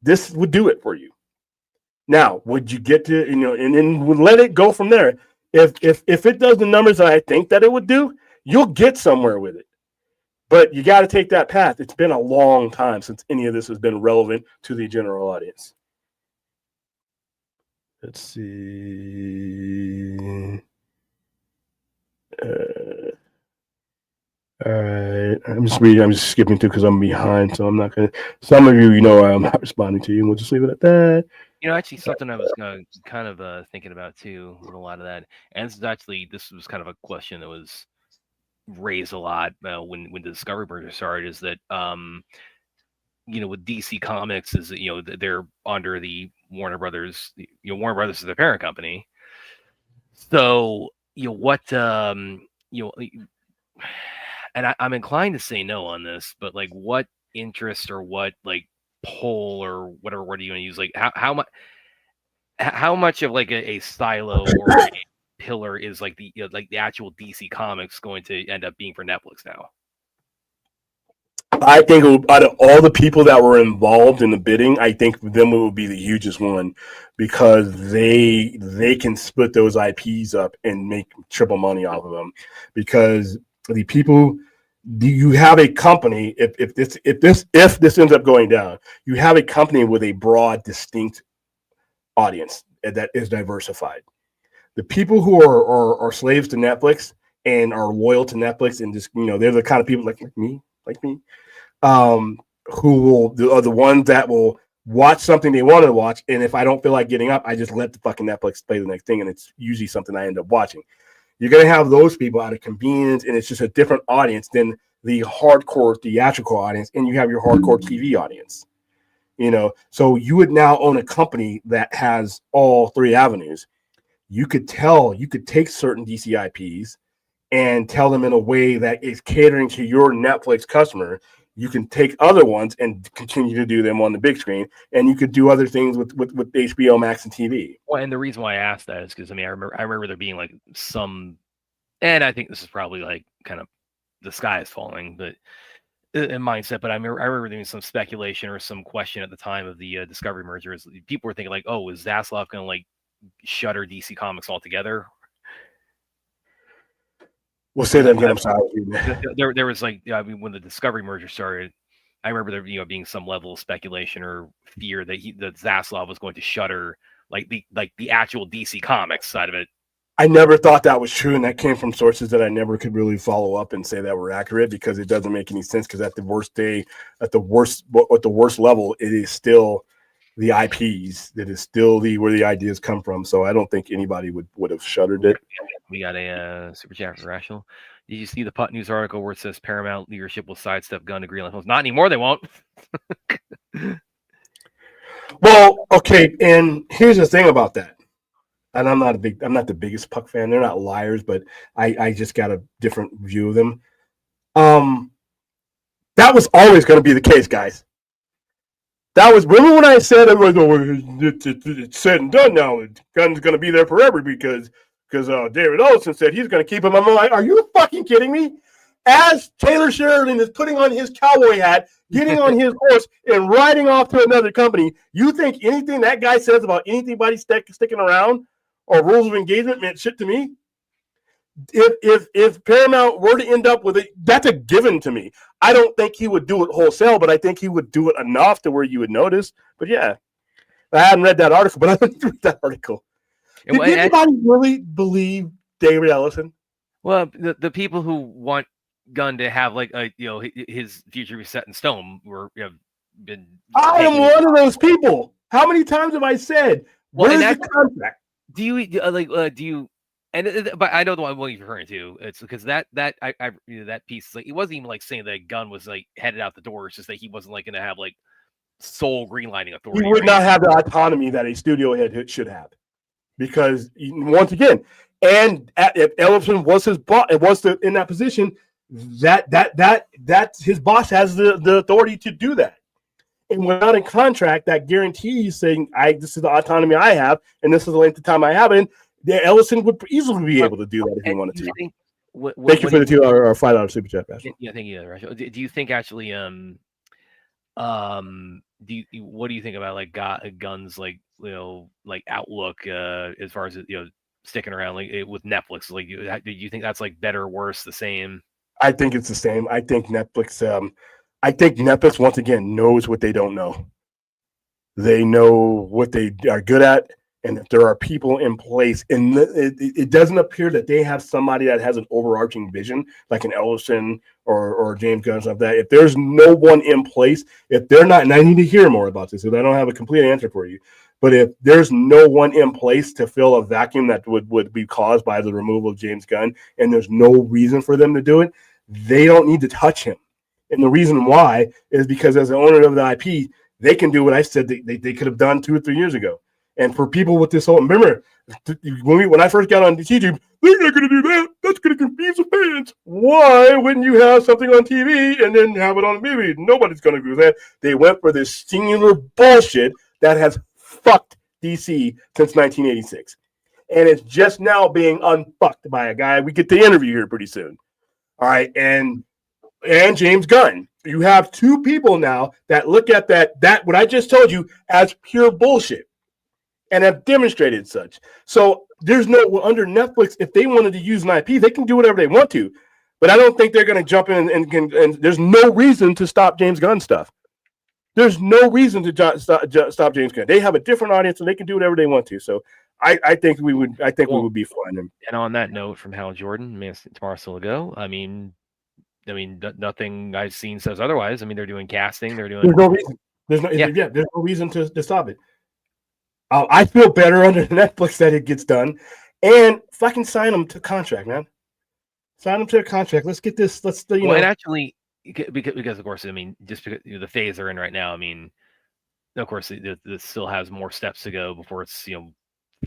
This would do it for you. Now, would you get to, and then we'll let it go from there. If it does the numbers that I think that it would do, you'll get somewhere with it. But you got to take that path. It's been a long time since any of this has been relevant to the general audience. Let's see. All right. I'm just skipping through because I'm behind, so I'm not going to. Some of you, I'm not responding to you, and we'll just leave it at that. Actually, something I was kind of thinking about too, with a lot of that. And this was kind of a question that was raised a lot when the Discovery merger started, is that with DC Comics is that they're under the Warner Brothers. Warner Brothers is their parent company. So and I'm inclined to say no on this, but what interest or what pull or whatever word you want to use, how much of a silo or a pillar is the actual DC Comics going to end up being for Netflix now? I think out of all the people that were involved in the bidding, I think them will be the hugest one, because they can split those IPs up and make triple money off of them. Because the people do you have a company? If this ends up going down, you have a company with a broad, distinct audience that is diversified. The people who are slaves to Netflix and are loyal to Netflix and just they're the kind of people like me, who are the ones that will watch something they want to watch, and if I don't feel like getting up, I just let the fucking Netflix play the next thing, and it's usually something I end up watching. You're going to have those people out of convenience, and it's just a different audience than the hardcore theatrical audience, and you have your hardcore TV audience. So you would now own a company that has all three avenues. You could take certain DC IPs and tell them in a way that is catering to your Netflix customer. You can take other ones and continue to do them on the big screen, and you could do other things with HBO Max and TV. Well, and the reason why I asked that is because I remember there being like some, and I think this is probably like kind of the sky is falling, but in mindset. But I remember doing some speculation or some question at the time of the Discovery merger. Is people were thinking like, oh, is Zaslav going to like shutter DC Comics altogether? We'll say that again. I'm sorry. There was like, when the Discovery merger started, I remember there being some level of speculation or fear that Zaslav was going to shutter like the actual DC Comics side of it. I never thought that was true, and that came from sources that I never could really follow up and say that were accurate, because it doesn't make any sense. Because at the worst level, it is still the IPs. That is still where the ideas come from. So I don't think anybody would have shuttered it. We got a super chat for Rational. Did you see the Putt News article where it says Paramount leadership will sidestep gun to Greenland films? Not anymore. They won't. Well, okay, and here's the thing about that. And I'm not the biggest Puck fan. They're not liars, but I just got a different view of them. That was always going to be the case, guys. Remember when I said it's said and done now. The gun's going to be there forever because David Ellison said he's going to keep him. I'm like, are you fucking kidding me? As Taylor Sheridan is putting on his cowboy hat, getting on his horse, and riding off to another company, you think anything that guy says about anybody sticking around or rules of engagement meant shit to me? If Paramount were to end up with it, that's a given to me. I don't think he would do it wholesale, but I think he would do it enough to where you would notice. But yeah, I hadn't read that article, but I didn't read that article. Did anybody really believe David Ellison? Well, the people who want Gunn to have like his future be set in stone been. I am one of those people. How many times have I said? Where's the contract? Do you? But I know the one you're referring to. It's because that piece, like, it wasn't even like saying that Gunn was like headed out the door. It's just that he wasn't like going to have like sole greenlighting authority. He would not have the autonomy that a studio head should have, because once again, and if Ellison was his boss, in that position, that his boss has the authority to do that. And without a contract that guarantees saying, this is the autonomy I have, and this is the length of time I have, and Ellison would easily be able to do that if he wanted to. Thank you for the $2 or $5 super chat, Rachel. Yeah, thank you, Rachel. Do you think actually, what do you think about like Gunn's like outlook as far as sticking around like with Netflix? Like, do you think that's like better, worse, the same? I think it's the same. I think Netflix once again knows what they don't know. They know what they are good at, and if there are people in place, and it doesn't appear that they have somebody that has an overarching vision like an Ellison or James Gunn, stuff like that. If there's no one in place, if they're not, and I need to hear more about this, because I don't have a complete answer for you. But if there's no one in place to fill a vacuum that would be caused by the removal of James Gunn, and there's no reason for them to do it, they don't need to touch him. And the reason why is because as the owner of the IP, they can do what I said they could have done 2 or 3 years ago. And for people with this whole, remember, when I first got on YouTube, they're not going to do that. That's going to confuse the fans. Why wouldn't you have something on TV and then have it on the movie? Nobody's going to do that. They went for this singular bullshit that has fucked DC since 1986. And it's just now being unfucked by a guy we get to interview here pretty soon. All right, and James Gunn. You have 2 people now that look at that what I just told you as pure bullshit and have demonstrated such. So there's no, under Netflix, if they wanted to use an IP, they can do whatever they want to. But I don't think they're going to jump in and there's no reason to stop James Gunn stuff. There's no reason to stop James Gunn. They have a different audience and they can do whatever they want to. So I think we would be fine. And on that note, from Hal Jordan, Man Tomorrow's Still a Go. I mean, nothing I've seen says otherwise. I mean, they're doing casting. They're doing. There's no reason. There's no reason to stop it. I feel better under Netflix that it gets done, and fucking sign them to contract, man. Sign them to a contract. Let's get this. And actually, because of course, I mean, just because the phase they're in right now, I mean, of course, this still has more steps to go before it's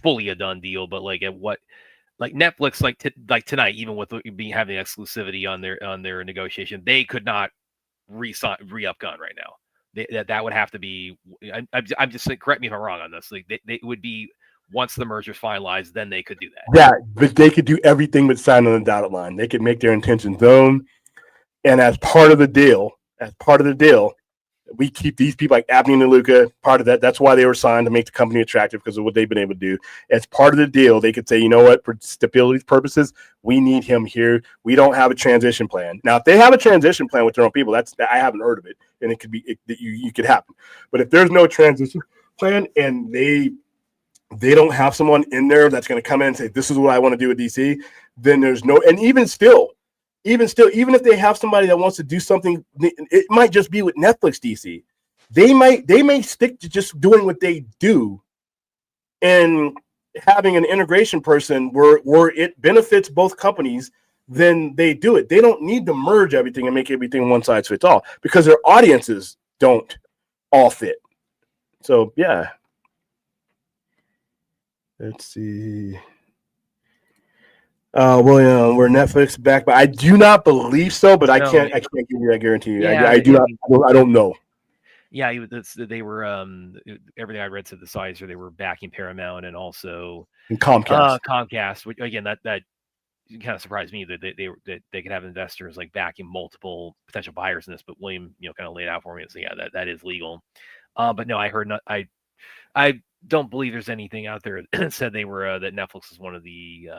fully a done deal. But like at what, like Netflix, like tonight, even with having exclusivity on their negotiation, they could not re-up Gunn right now. That would have to be. I'm just saying, correct me if I'm wrong on this. Like they would be. Once the merger's finalized, then they could do that. Yeah, but they could do everything but sign on the dotted line. They could make their intentions known. And as part of the deal, we keep these people like Abney and Luca part of that. That's why they were signed, to make the company attractive because of what they've been able to do. As part of the deal, they could say, you know what, for stability purposes, we need him here. We don't have a transition plan. Now, if they have a transition plan with their own people, I haven't heard of it, and it could be you could happen. But if there's no transition plan and they don't have someone in there that's going to come in and say, this is what I want to do with DC, then there's no, and even if they have somebody that wants to do something, it might just be with Netflix DC. They may stick to just doing what they do and having an integration person where it benefits both companies, then they do it. They don't need to merge everything and make everything one size fits all because their audiences don't all fit. So, yeah. Let's see. Well, we're Netflix back, but I do not believe so. But I can't give you that guarantee. Yeah, I don't know. Yeah, they were. Everything I read said the size, or they were backing Paramount and also Comcast. Which again, that kind of surprised me that they could have investors like backing multiple potential buyers in this. But William, kind of laid out for me and said, yeah, that is legal. But no, I heard I don't believe there's anything out there that said they were that Netflix is one of the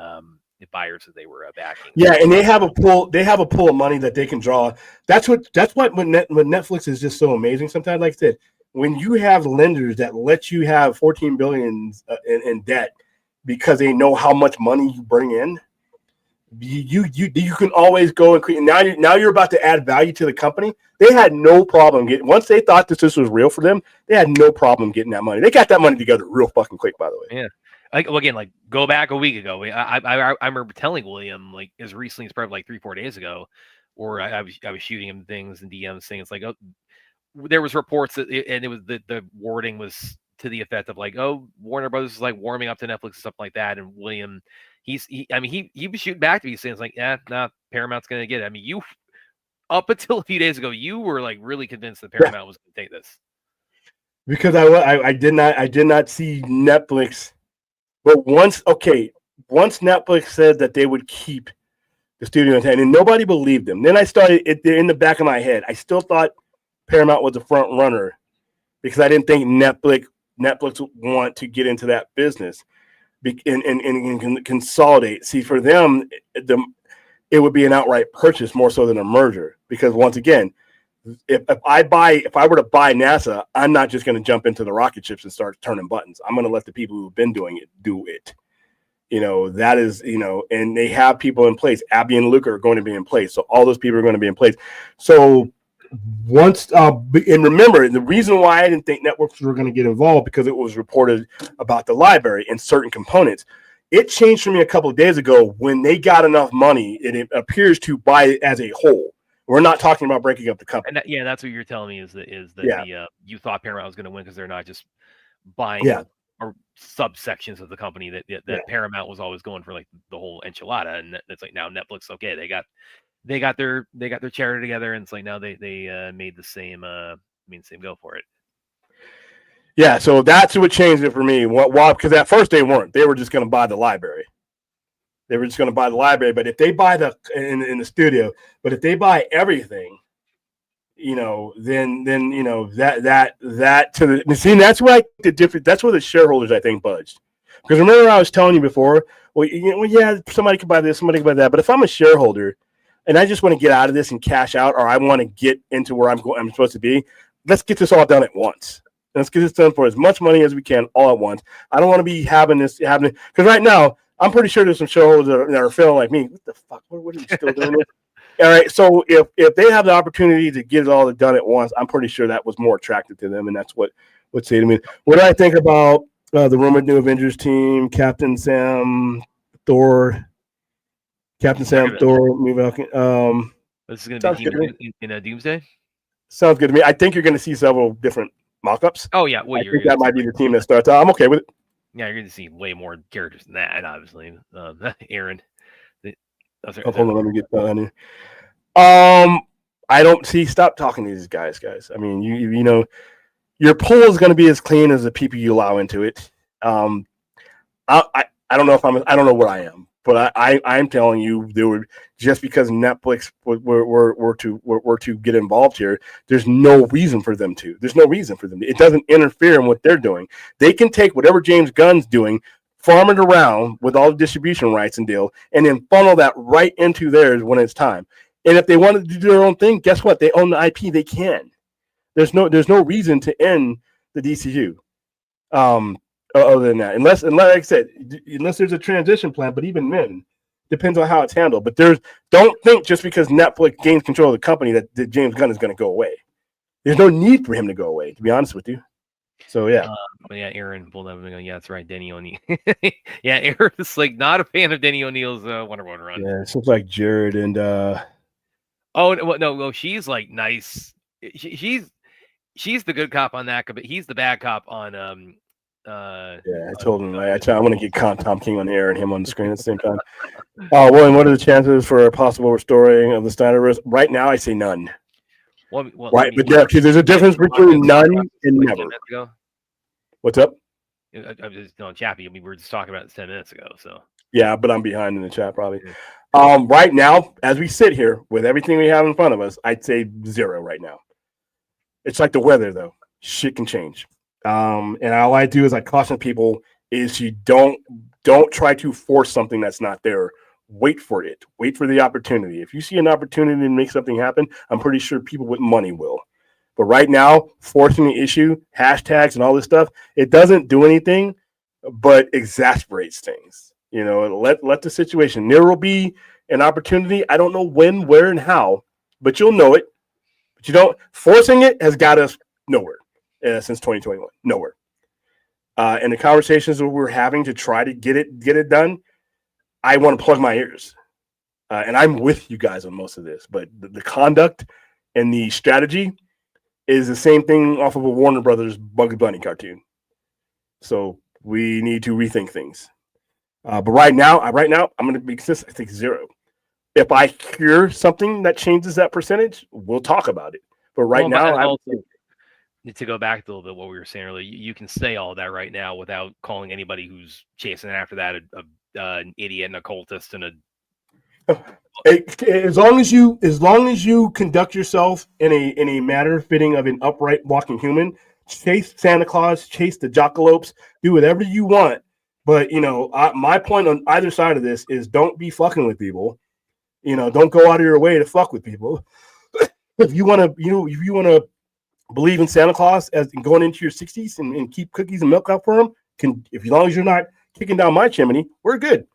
buyers that they were backing. Yeah, and they have a pool. They have a pool of money that they can draw. That's what when Netflix is just so amazing. Sometimes, like I said, when you have lenders that let you have $14 billion in debt because they know how much money you bring in, you can always go and create. Now you're about to add value to the company. They had no problem once they thought this was real for them. They had no problem getting that money. They got that money together real fucking quick, by the way. Yeah. Again, go back a week ago. I remember telling William as recently as probably 3-4 days ago, or I was shooting him things and DMs saying it's like, oh, there was reports that and it was the wording was to the effect of like, oh, Warner Brothers is like warming up to Netflix and stuff like that, and William. He was shooting back to me saying it's like, Paramount's going to get it. I mean, you up until a few days ago, you were like really convinced that Paramount was going to take this. Because I did not see Netflix, but once Netflix said that they would keep the studio in hand, and nobody believed them. Then I started in the back of my head. I still thought Paramount was a front runner because I didn't think Netflix would want to get into that business. And consolidate. See, for them, it would be an outright purchase more so than a merger. Because once again, if I were to buy NASA, I'm not just going to jump into the rocket ships and start turning buttons. I'm going to let the people who've been doing it do it. That is, and they have people in place. Abby and Luca are going to be in place. So all those people are going to be in place. So once and remember, the reason why I didn't think networks were going to get involved because it was reported about the library and certain components. It changed for me a couple of days ago when they got enough money. It appears to buy it as a whole. We're not talking about breaking up the company. And that's what you're telling me is that you thought Paramount was going to win because they're not just buying or subsections of the company that Paramount was always going for like the whole enchilada, and it's like now Netflix. Okay, they got their charity together, and it's like now they made the same go for it. Yeah, so that's what changed it for me. Why? Because at first they weren't. They were just going to buy the library. But if they buy in the studio, but if they buy everything, then that to the see. That's why that's where the shareholders I think budged. Because remember I was telling you before. Well, somebody could buy this, somebody could buy that. But if I'm a shareholder, and I just want to get out of this and cash out, or I want to get into where I'm supposed to be. Let's get this all done at once. Let's get this done for as much money as we can all at once. I don't want to be having this happening because right now I'm pretty sure there's some shareholders that are feeling like me. What the fuck? What are we still doing this? All right. So if they have the opportunity to get it all done at once, I'm pretty sure that was more attractive to them, and that's what would say to me. What do I think about the rumored new Avengers team? Captain Sam, Thor. Captain Sam, Thor, New Falcon. This is going to be in Doomsday. Sounds good to me. I think you're going to see several different mock-ups. Oh yeah, well, I think that might be the team that starts out. I'm okay with it. Yeah, you're going to see way more characters than that, obviously. Aaron. Hold on, let me get down here. I don't see. Stop talking to these guys. I mean, you know, your pool is going to be as clean as the people you allow into it. I don't know if I don't know where I am, but I'm telling you, there would just because Netflix were to get involved here. There's no reason for them to. There's no reason for them. It doesn't interfere in what they're doing. They can take whatever James Gunn's doing, farm it around with all the distribution rights and deal, and then funnel that right into theirs when it's time. And if they wanted to do their own thing, guess what? They own the IP. They can. There's no reason to end the DCU. Other than that, unless like I said, unless there's a transition plan. But even then, depends on how it's handled. But don't think just because Netflix gains control of the company that James Gunn is going to go away. There's no need for him to go away, to be honest with you. So yeah. But yeah, Aaron pulled up. Yeah, that's right, Denny O'Neil. Yeah, Aaron's like not a fan of Denny O'Neil's Wonder Woman run. Yeah, it looks like Jared and. Oh no, she's like nice. She's the good cop on that, but he's the bad cop on. Yeah, I told him I want to get Tom King on the air and him on the screen at the same time. Well, and what are the chances for a possible restoring of the Snyderverse? Right now, I say none. Well, right, but there's a difference between none and never. What's up? I'm just telling Chappie. I mean, we were just talking about this 10 minutes ago. So yeah, but I'm behind in the chat probably. Right now, as we sit here with everything we have in front of us, I'd say 0 right now. It's like the weather, though. Shit can change. And all I do is I caution people is you don't try to force something that's not there. Wait for it. Wait for the opportunity. If you see an opportunity to make something happen, I'm pretty sure people with money will. But right now, forcing the issue, hashtags and all this stuff, it doesn't do anything but exasperates things. You know, let the situation. There will be an opportunity. I don't know when, where, and how, but you'll know it. But you don't. Forcing it has got us nowhere since 2021. Nowhere. And the conversations that we're having to try to get it done, I want to plug my ears. And I'm with you guys on most of this, but the conduct and the strategy is the same thing off of a Warner Brothers Bugs Bunny cartoon. So we need to rethink things. But right now, I'm going to be consistent. I think 0. If I hear something that changes that percentage, we'll talk about it. But right now, to go back a little bit what we were saying earlier, you can say all that right now without calling anybody who's chasing after that an idiot and a cultist and as long as you conduct yourself in a manner fitting of an upright walking human, chase Santa Claus, chase the jockalopes, do whatever you want. But my point on either side of this is don't be fucking with people. Don't go out of your way to fuck with people. If you want to believe in Santa Claus as going into your 60s and keep cookies and milk out for him, as long as you're not kicking down my chimney, we're good.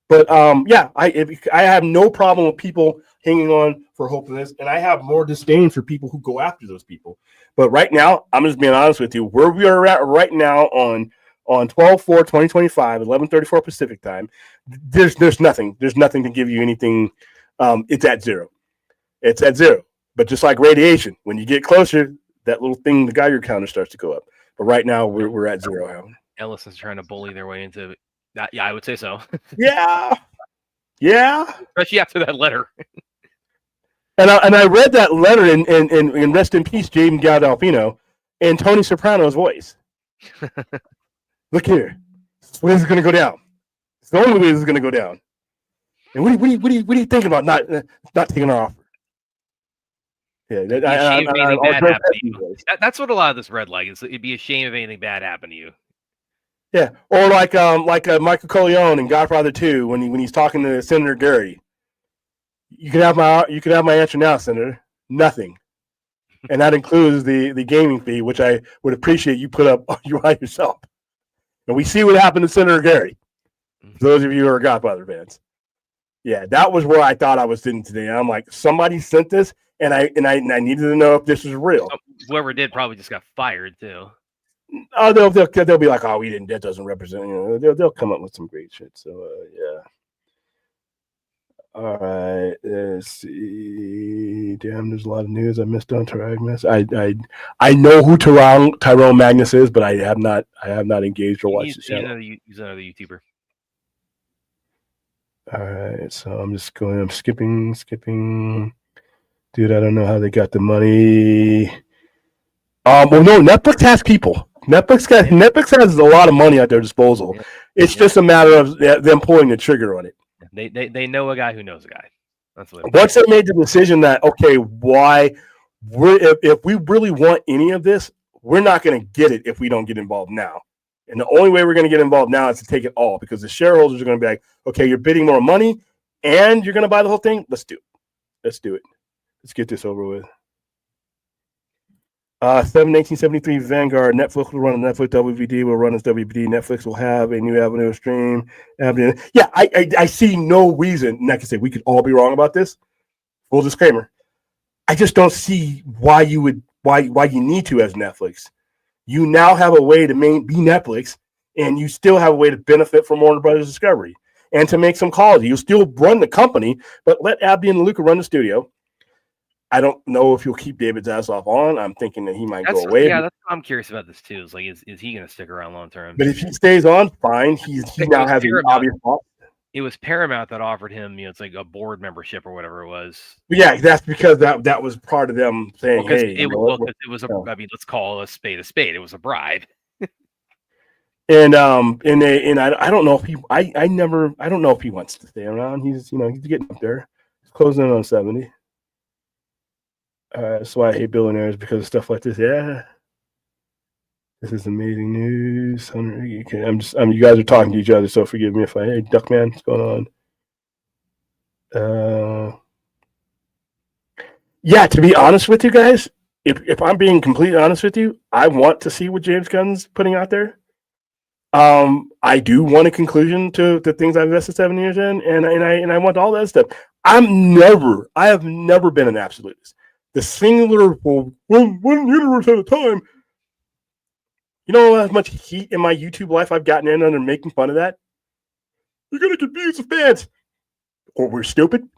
But I have no problem with people hanging on for hope of this, and I have more disdain for people who go after those people. But right now, I'm just being honest with you. Where we are at right now on 12/4/2025, 11:34 Pacific time, there's nothing. There's nothing to give you anything. It's at 0. It's at 0. But just like radiation, when you get closer, that little thing, the Geiger counter starts to go up. But right now, we're at 0. Ellison's trying to bully their way into that. Yeah, I would say so. Yeah. Especially after that letter. And I read that letter in rest in peace, James Gandolfino, in Tony Soprano's voice. Look here, this is going to go down. It's the only way this is going to go down. And what are you thinking about not taking our offer? Yeah, that's what a lot of this read like. It'd be a shame if anything bad happened to you. Yeah, or like Michael Corleone in Godfather 2 when he's talking to Senator Gary. You can have my answer now, Senator. Nothing. And that includes the gaming fee, which I would appreciate you put up by yourself. And we see what happened to Senator Gary. For those of you who are Godfather fans. Yeah, that was where I thought I was sitting today. I'm like, somebody sent this, and I needed to know if this was real. Whoever did probably just got fired too. Oh, they'll be like, oh, we didn't. That doesn't represent. You know, they'll come up with some great shit. So yeah. All right, let's see. Damn, there's a lot of news I missed on Magnus. I know who Tyrone Magnus is, but I have not engaged or watched the channel. He's another YouTuber. All right, so I'm skipping. Dude, I don't know how they got the money. Well, no, Netflix has people. Netflix has a lot of money at their disposal. Yeah. It's just a matter of them pulling the trigger on it. They know a guy who knows a guy. That's what once they made the decision that if we really want any of this, we're not going to get it if we don't get involved now. And the only way we're going to get involved now is to take it all, because the shareholders are going to be like, okay, you're bidding more money and you're going to buy the whole thing. Let's do it. Let's get this over with. 1873 Vanguard. Netflix will run Netflix. WBD will run as WBD. Netflix will have a new avenue of stream. Yeah, I see no reason. And I can say we could all be wrong about this. Full disclaimer. I just don't see why you need to as Netflix. You now have a way to be Netflix, and you still have a way to benefit from Warner Brothers Discovery and to make some quality. You'll still run the company, but let Abdi and Luca run the studio. I don't know if you'll keep David Zaslav on. I'm thinking that he might go away. Yeah, that's I'm curious about this too. Is like, is he going to stick around long term? But if he stays on, fine. He now has an obvious fault. It was Paramount that offered him, it's like a board membership or whatever it was. But yeah, that's because that was part of them saying, "Hey, it was I mean, let's call a spade a spade. It was a bribe." And I don't know if he I don't know if he wants to stay around. He's getting up there. He's closing in on 70. That's why I hate billionaires, because of stuff like this. Yeah, this is amazing news. You guys are talking to each other, so forgive me if hey, Duckman, what's going on? Yeah, to be honest with you guys, if I'm being completely honest with you, I want to see what James Gunn's putting out there. I do want a conclusion to the things I've invested 7 years in, and I want all that stuff. I have never been an absolutist. The singular, one universe at a time. You know how much heat in my YouTube life I've gotten in under making fun of that? You're going to confuse the fans. Or we're stupid.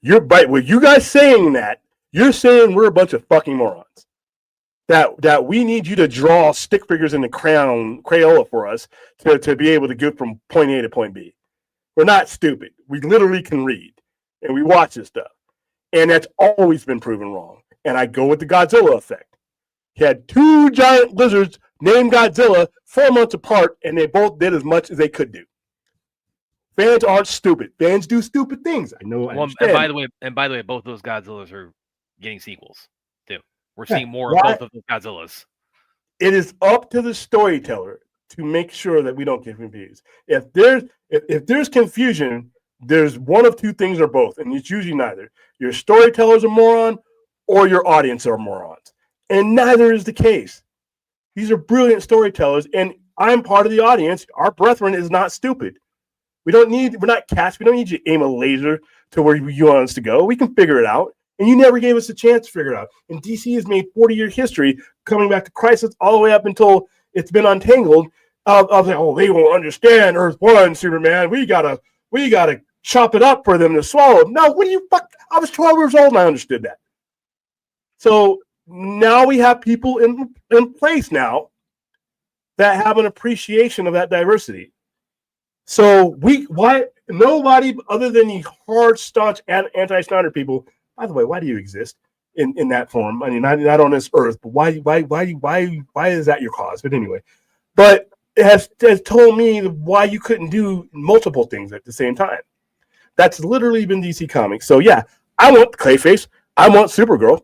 With you guys saying that, you're saying we're a bunch of fucking morons. That we need you to draw stick figures in the Crayola for us to be able to get from point A to point B. We're not stupid. We literally can read. And we watch this stuff. And that's always been proven wrong. And I go with the Godzilla effect. He had two giant lizards named Godzilla 4 months apart, and they both did as much as they could do. Fans aren't stupid. Fans do stupid things. I know. And by the way, both those Godzillas are getting sequels too. We're seeing more of both of those Godzillas. It is up to the storyteller to make sure that we don't get confused. If there's confusion, there's one of two things or both, and it's usually neither. Your storyteller's a moron, or your audience are morons, and neither is the case. These are brilliant storytellers, and I'm part of the audience. Our brethren is not stupid. We're not cats. We don't need you to aim a laser to where you want us to go. We can figure it out. And you never gave us a chance to figure it out. And DC has made 40-year history coming back to Crisis all the way up until it's been untangled. Of they won't understand Earth 1, Superman. We gotta chop it up for them to swallow. No, what do you fuck? I was 12 years old and I understood that. So now we have people in place now that have an appreciation of that diversity. So why nobody other than the hard, staunch anti-Snyder people? By the way, why do you exist in that form? I mean, not on this earth, but why is that your cause? But anyway, but it has told me why you couldn't do multiple things at the same time. That's literally been DC Comics. So yeah, I want Clayface. I want Supergirl.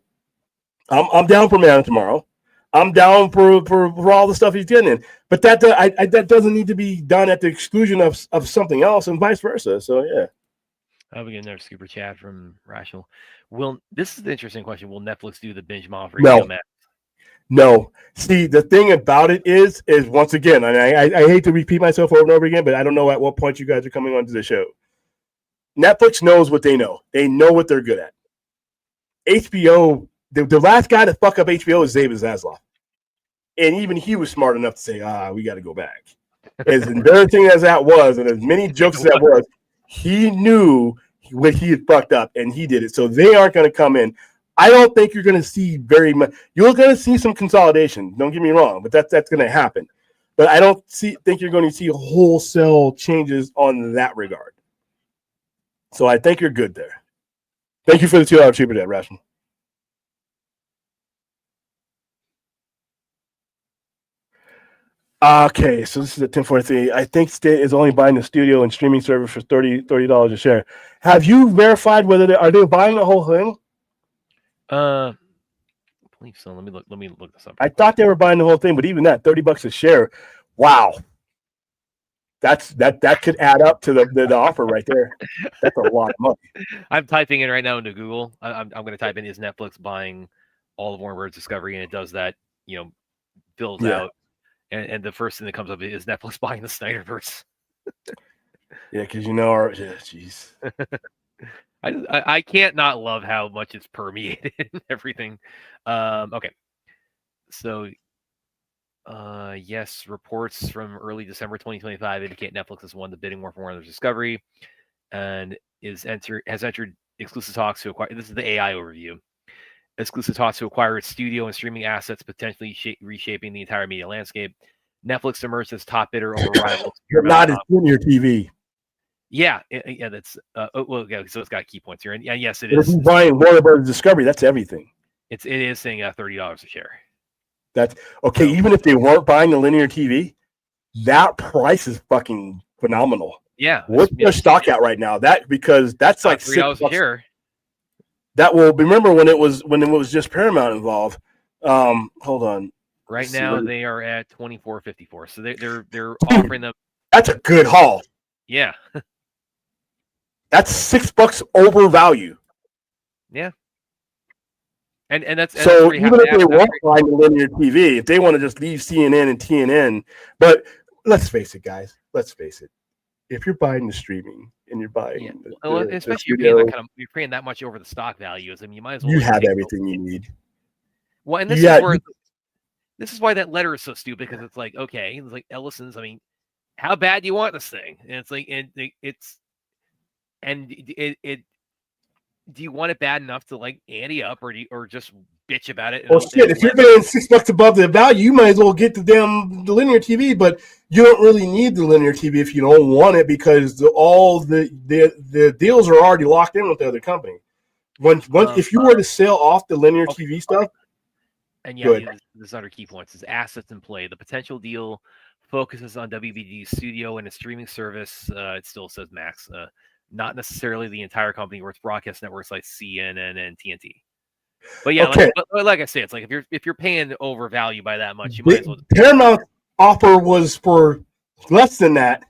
I'm down for Man of Tomorrow. I'm down for all the stuff he's getting in. But that doesn't need to be done at the exclusion of something else, and vice versa. So yeah. We get another super chat from Rational. This is the interesting question. Will Netflix do the binge model for No. HBO Max? No. See, the thing about it is once again, and I hate to repeat myself over and over again, but I don't know at what point you guys are coming onto the show. Netflix knows what they know. They know what they're good at. HBO, the last guy to fuck up HBO is David Zaslav. And even he was smart enough to say, we got to go back. As embarrassing as that was, and as many jokes as that was, he knew what he had fucked up, and he did it. So they aren't going to come in. I don't think you're going to see very much. You're going to see some consolidation. Don't get me wrong, but that's going to happen. But I don't think you're going to see wholesale changes on that regard. So I think you're good there. Thank you for the $2 cheaper debt, Rational. Okay, so this is at 10:43. I think State is only buying the studio and streaming service for $30 a share. Have you verified whether are they buying the whole thing? I believe so. Let me look this up. I thought they were buying the whole thing, but even that $30 a share, wow, that could add up to the offer right there. That's a lot of money. I'm typing in right now into Google. I'm going to type in is Netflix buying all of Warner Bros. Discovery, and it does that. Builds out. And the first thing that comes up is Netflix buying the Snyderverse. Yeah, because jeez. I can't not love how much it's permeated and everything. Okay. So, yes, reports from early December 2025 indicate Netflix has won the bidding war for Warner Bros. Discovery and has entered exclusive talks to acquire. This is the AI overview. Exclusive talks to acquire its studio and streaming assets, potentially reshaping the entire media landscape. Netflix emerged as top bidder over rivals. Not as linear TV. Yeah, that's so it's got key points here, and yes, it is. If you're buying Warner Bros. Discovery, that's everything. It is saying $30 a share. That's okay. Even if they weren't buying the linear TV, that price is fucking phenomenal. Yeah, what's their stock at right now? Because that's like $3 a share. That will remember when it was just Paramount involved. Hold on. Right now they are at $24.54. So they're offering them. That's a good haul. Yeah. That's $6 over value. Yeah. And that's so even if they won't buy the linear TV, if they want to just leave CNN and TNN, but let's face it, guys. Let's face it. If you're buying the streaming and you're buying, especially you're paying that much over the stock values. I mean, you might as well. You have everything you need. Well, and this is why that letter is so stupid, because it's like, okay, it's like Ellison's. I mean, how bad do you want this thing? And it's like, do you want it bad enough to like ante up, or just bitch about it? Well, shit, if you're paying $6 above the value, you might as well get the linear TV, but you don't really need the linear TV if you don't want it, because all the deals are already locked in with the other company. If you were to sell off the linear TV stuff, and this is under key points, is assets in play. The potential deal focuses on WBD's studio and its streaming service. It still says Max, not necessarily the entire company or its broadcast networks like CNN and TNT. But yeah, okay. like I say, it's like if you're paying overvalue by that much, you might as well. Paramount offer was for less than that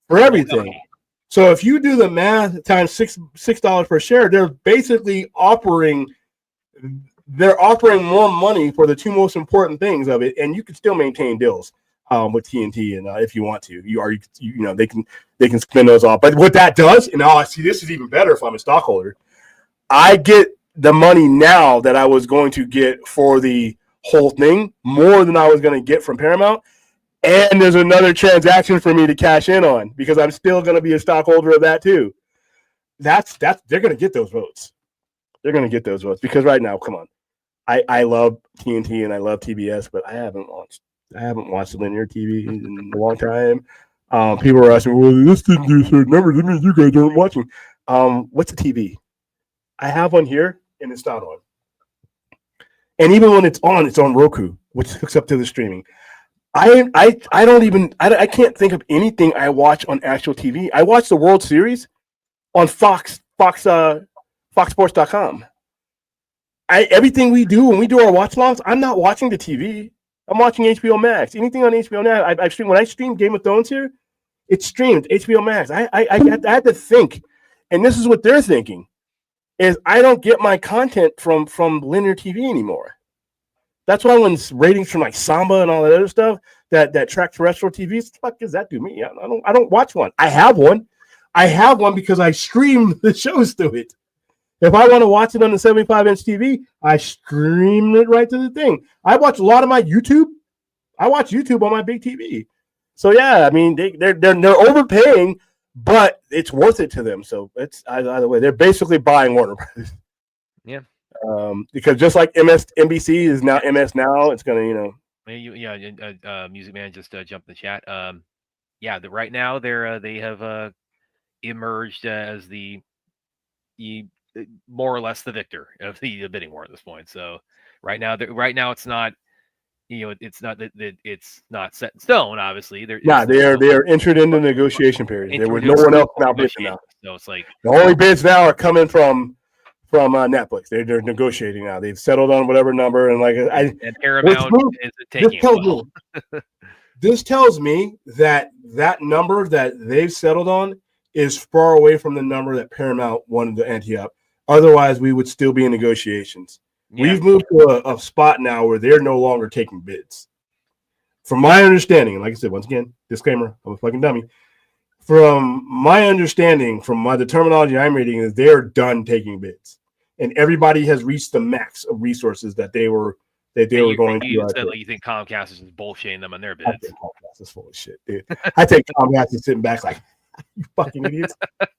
for everything. Okay. So if you do the math times $6 per share, they're basically offering more money for the two most important things of it, and you can still maintain deals with TNT, and if you want to, they can spin those off. But what that does, and I see this is even better if I'm a stockholder, I get the money now that I was going to get for the whole thing more than I was going to get from Paramount. And there's another transaction for me to cash in on, because I'm still going to be a stockholder of that too. They're going to get those votes. They're going to get those votes, because right now, come on, I love TNT and I love TBS, but I haven't watched linear TV in a long time. People are asking, well, this didn't do certain numbers. That means you guys aren't watching. What's a TV? I have one here, and it's not on. And even when it's on Roku, which hooks up to the streaming. I can't think of anything I watch on actual TV. I watch the World Series on FoxSports.com. Everything we do when we do our watch longs, I'm not watching the TV. I'm watching HBO Max. Anything on HBO Max, I stream. When I stream Game of Thrones here, it's streamed HBO Max. I had to think And this is what they're thinking: is I don't get my content from linear TV anymore. That's why when ratings from like Samba and all that other stuff that track terrestrial TV, what the fuck does that do me? I don't watch one. I have one. I have one because I stream the shows through it. If I want to watch it on the 75-inch TV, I stream it right to the thing. I watch a lot of my YouTube. I watch YouTube on my big TV. So yeah, I mean they're overpaying, but it's worth it to them. So it's either way, they're basically buying Warner Brothers. Yeah. Because just like NBC is now MS Now, it's gonna Music Man just jumped in the chat. Right now they have emerged as the more or less the victor of the bidding war at this point. So right now it's not, it's not that it's not set in stone. Obviously, they are entered into negotiation period. There was no one else now bidding now. So it's like the only bids now are coming from Netflix. They're negotiating now. They've settled on whatever number, and Paramount is taking it. This tells me that number that they've settled on is far away from the number that Paramount wanted to ante up. Otherwise, we would still be in negotiations. Yeah. We've moved to a spot now where they're no longer taking bids. From my understanding, and like I said, once again, disclaimer, I'm a fucking dummy. From my understanding, from the terminology I'm reading, is they're done taking bids. And everybody has reached the max of resources that they were going to. You think Comcast is just bullshitting them on their bids? I think Comcast is full of shit, dude. I think Comcast is sitting back like, you fucking idiots.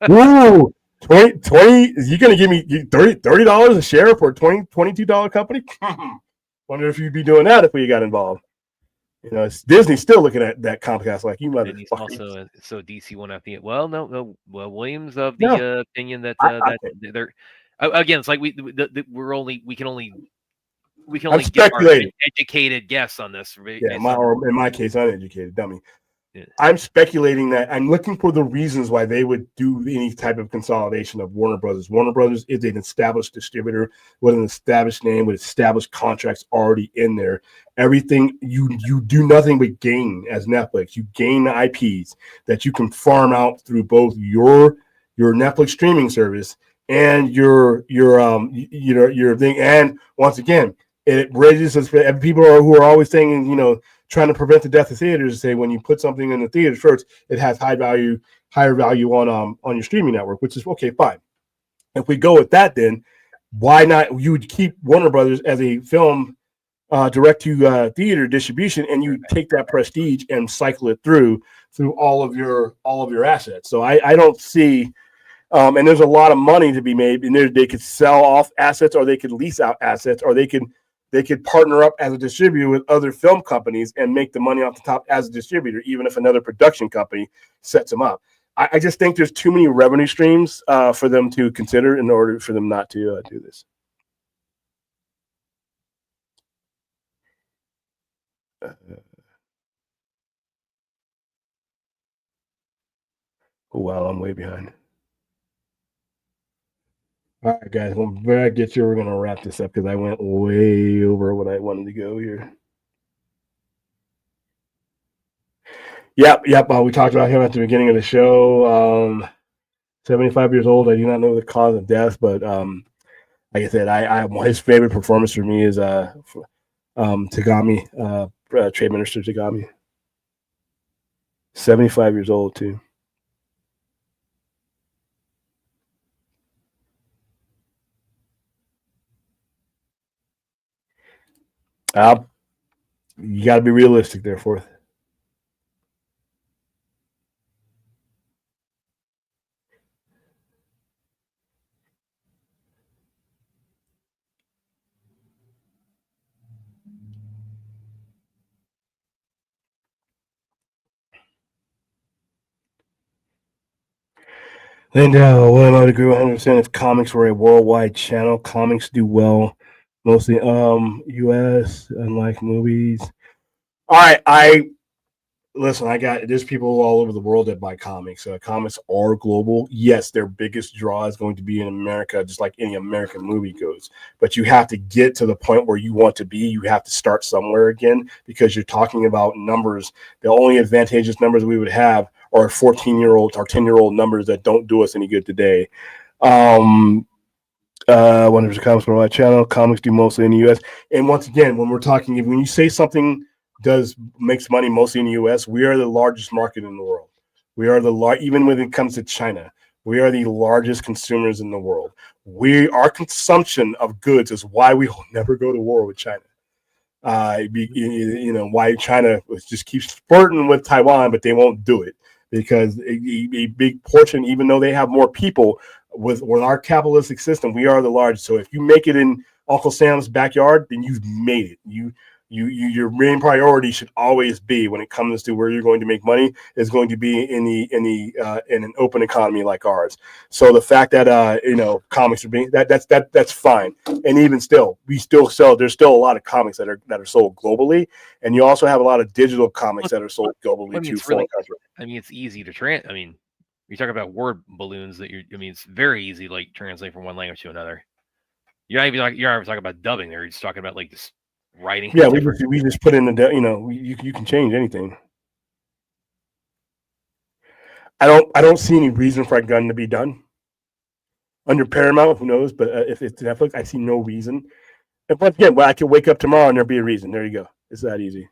Woo! 20, you're going to give me $30 a share for a $22 company? Wonder if you'd be doing that if we got involved. It's Disney's still looking at that Comcast like, you motherfuckers. Also, so DC won't have to. Well, no. Well, Williams of the opinion that they're again. It's like we can only get our educated guess on this. Yeah, or in my case, uneducated dummy. Yeah. I'm speculating that I'm looking for the reasons why they would do any type of consolidation of Warner Brothers. Warner Brothers is an established distributor with an established name, with established contracts already in there. Everything you do nothing but gain as Netflix. You gain the IPs that you can farm out through both your Netflix streaming service and your thing. And once again, it raises us for people who are always saying, trying to prevent the death of theaters, say when you put something in the theaters first, it has higher value on your streaming network, which is okay, fine. If we go with that, then why not? You would keep Warner Brothers as a film direct to theater distribution, and you take that prestige and cycle it through all of your assets. So I don't see, and there's a lot of money to be made, and they could sell off assets, or they could lease out assets, or they could partner up as a distributor with other film companies and make the money off the top as a distributor, even if another production company sets them up. I just think there's too many revenue streams for them to consider in order for them not to do this. Well, I'm way behind. All right, guys, when I get you, we're going to wrap this up because I went way over what I wanted to go here. Yep. We talked about him at the beginning of the show. 75 years old. I do not know the cause of death, but like I said, his favorite performance for me is Tagami, Trade Minister Tagami. 75 years old, too. You got to be realistic there, Fourth. Linda, well, I would agree 100%. If comics were a worldwide channel, comics do well, mostly U.S. unlike movies. All right, there's people all over the world that buy comics. Comics are global. Yes, their biggest draw is going to be in America, just like any American movie goes. But you have to get to the point where you want to be. You have to start somewhere again, because you're talking about numbers. The only advantageous numbers we would have or 14-year-old or 10-year-old numbers that don't do us any good today. One of the comics on my channel, comics do mostly in the U.S. And once again, when we're talking, when you say something makes money mostly in the U.S., we are the largest market in the world. We are even when it comes to China, we are the largest consumers in the world. Our consumption of goods is why we will never go to war with China. Why China just keeps flirting with Taiwan, but they won't do it because a big portion, even though they have more people, with our capitalistic system, we are the largest. So if you make it in Uncle Sam's backyard, then you've made it. Your main priority should always be, when it comes to where you're going to make money, is going to be in an open economy like ours. So the fact that comics are being that's fine. And even still, there's still a lot of comics that are sold globally, and you also have a lot of digital comics that are sold globally too. It's easy to you talk about word balloons it's very easy to like translate from one language to another. You're not even talking about dubbing there. You're just talking about like just writing. Yeah, we just put in you can change anything. I don't see any reason for a gun to be done under Paramount. Who knows? But if it's Netflix, I see no reason. And once again, I could wake up tomorrow and there'll be a reason. There you go. It's that easy.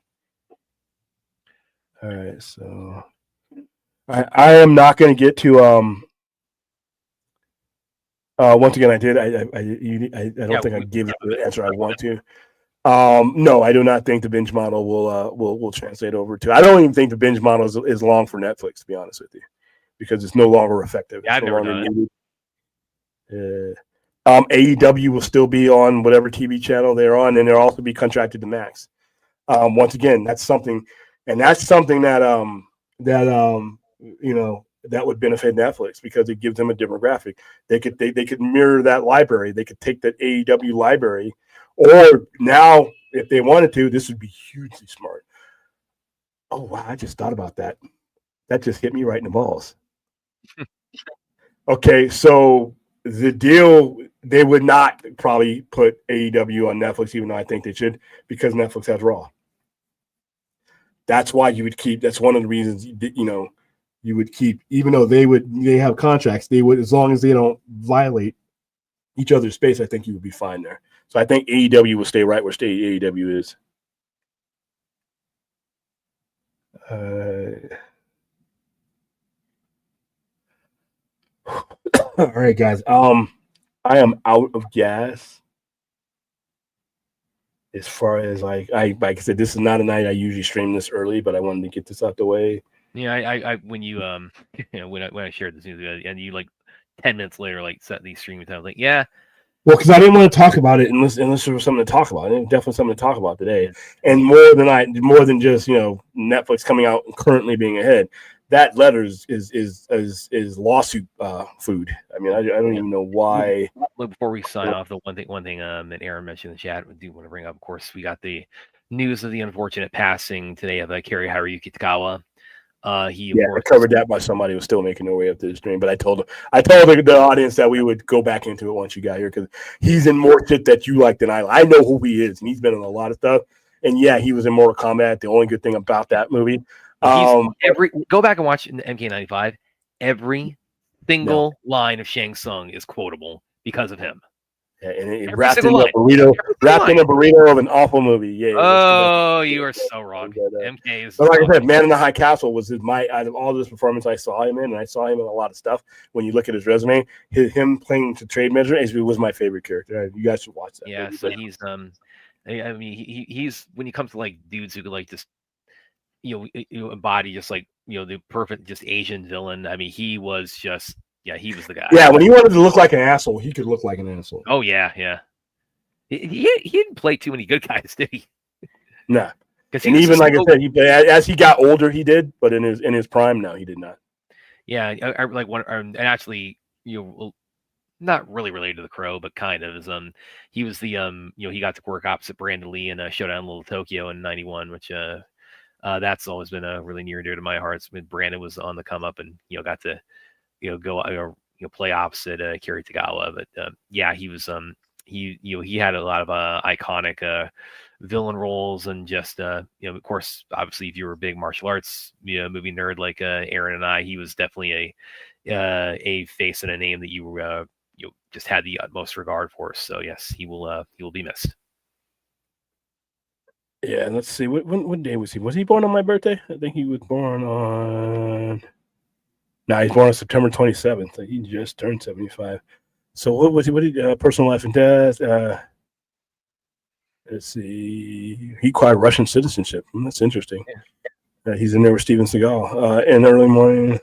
All right, so I am not going to get to once again, I don't think I gave the answer I want to. No, I do not think the binge model will translate over to. I don't even think the binge model is long for Netflix, to be honest with you, because it's no longer effective. Yeah, I've never done it. AEW will still be on whatever TV channel they're on, and they'll also be contracted to Max. Once again, that's something that would benefit Netflix because it gives them a demographic. They could mirror that library. They could take that AEW library, or now if they wanted to, this would be hugely smart. Oh wow, I just thought about that. That just hit me right in the balls. Okay, so the deal, they would not probably put AEW on Netflix, even though I think they should, because Netflix has Raw. That's why you would keep. That's one of the reasons you would keep, even though they have contracts, they would, as long as they don't violate each other's space, I think you would be fine there. So I think AEW will stay right where AEW is. All right, guys. I am out of gas. As far as like I said, this is not a night I usually stream this early, but I wanted to get this out the way. Yeah, I when you when I shared this news and you like 10 minutes later like set these streaming times, like yeah. Well, because I didn't want to talk about it unless there was something to talk about. And definitely something to talk about today, and more than just Netflix coming out and currently being ahead. That letter is lawsuit food. I mean, I don't even know why. Before we sign off, the one thing that Aaron mentioned in the chat, we do want to bring up. Of course, we got the news of the unfortunate passing today of Kerry Haruyuki Tagawa. I covered that by somebody who was still making their way up to the stream. But I told the audience that we would go back into it once you got here because he's in more shit that you like than I like. I know who he is, and he's been in a lot of stuff. And yeah, he was in Mortal Kombat. The only good thing about that movie. Go back and watch MK95. Every single line of Shang Tsung is quotable because of him. Yeah, and wrapped in a burrito of an awful movie. Yeah. Oh, you are so wrong. MK is. But like I said, Man in the High Castle was out of all this performance I saw him in, and I saw him in a lot of stuff. When you look at his resume, him playing to trade measure was my favorite character. You guys should watch that. Yeah, so he's I mean he's when it comes to like dudes who could like just embody just like the perfect just Asian villain. I mean he was just. Yeah, he was the guy. Yeah, when he wanted to look like an asshole, he could look like an asshole. Oh yeah. He didn't play too many good guys, did he? Nah. And even like I said, as he got older, he did, but in his prime, no, he did not. Yeah, I like one, and actually, not really related to the Crow, but kind of is he was the he got to work opposite Brandon Lee in Showdown in Little Tokyo in '91, which that's always been really near and dear to my heart. Brandon was on the come up and got to go play opposite Kerry Tagawa, but yeah, he was he had a lot of iconic villain roles and just of course, obviously, if you were a big martial arts movie nerd like Aaron and I, he was definitely a face and a name that you just had the utmost regard for. So yes, he will be missed. Yeah, let's see. What day was he? Was he born on my birthday? I think he was born on. No, he's born on September 27th. He just turned 75. So what was he? What did personal life and death? Let's see. He acquired Russian citizenship. That's interesting. Yeah. He's in there with Steven Seagal. In the early morning,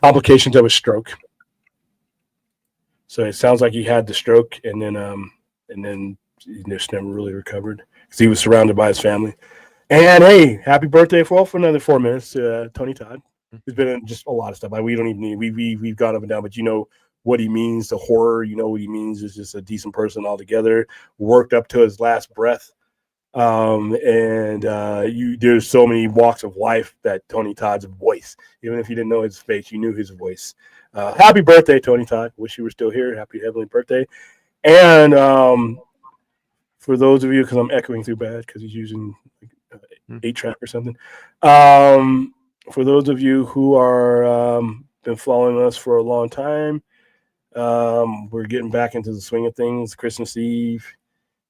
complications of a stroke. So it sounds like he had the stroke, and then he just never really recovered because he was surrounded by his family. And hey, happy birthday for another 4 minutes, Tony Todd. There's been just a lot of stuff. We don't even need. We've gone up and down, but you know what he means to horror. You know what he means is just a decent person altogether. Worked up to his last breath. There's so many walks of life that Tony Todd's voice. Even if you didn't know his face, you knew his voice. Happy birthday, Tony Todd. Wish you were still here. Happy heavenly birthday. And for those of you, because I'm echoing through bad because he's using 8-track or something. For those of you who are been following us for a long time, we're getting back into the swing of things. Christmas Eve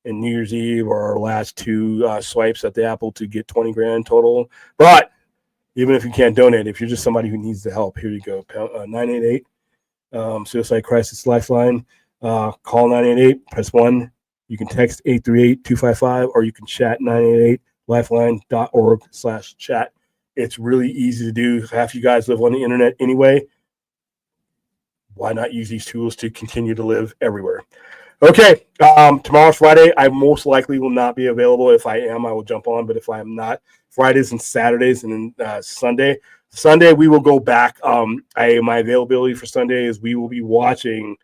and New Year's Eve are our last two swipes at the Apple to get 20 grand total. But even if you can't donate, if you're just somebody who needs the help, here you go. 988 Suicide Crisis Lifeline. Call 988, press 1. You can text 838-255, or you can chat 988lifeline.org/chat. It's really easy to do. Half you guys live on the internet anyway. Why not use these tools to continue to live everywhere? Okay, tomorrow's Friday. I most likely will not be available. If I am, I will jump on. But if I am not, Fridays and Saturdays, and then Sunday we will go back. My availability for Sunday is we will be watching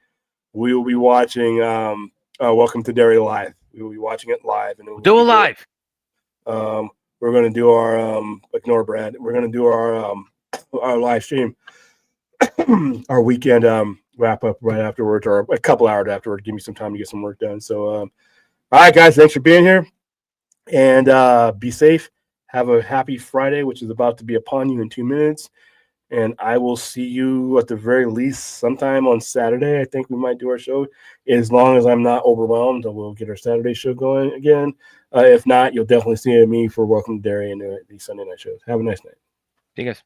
Welcome to Derry live. We will be watching it live, and do it live. We're going to do our ignore Brad. We're going to do our live stream, our weekend wrap up right afterwards, or a couple hours afterwards. Give me some time to get some work done. So, all right, guys, thanks for being here, and be safe. Have a happy Friday, which is about to be upon you in 2 minutes. And I will see you at the very least sometime on Saturday. I think we might do our show. As long as I'm not overwhelmed, we'll get our Saturday show going again. If not, you'll definitely see me for Welcome to Derry and the Sunday night shows. Have a nice night. See you guys.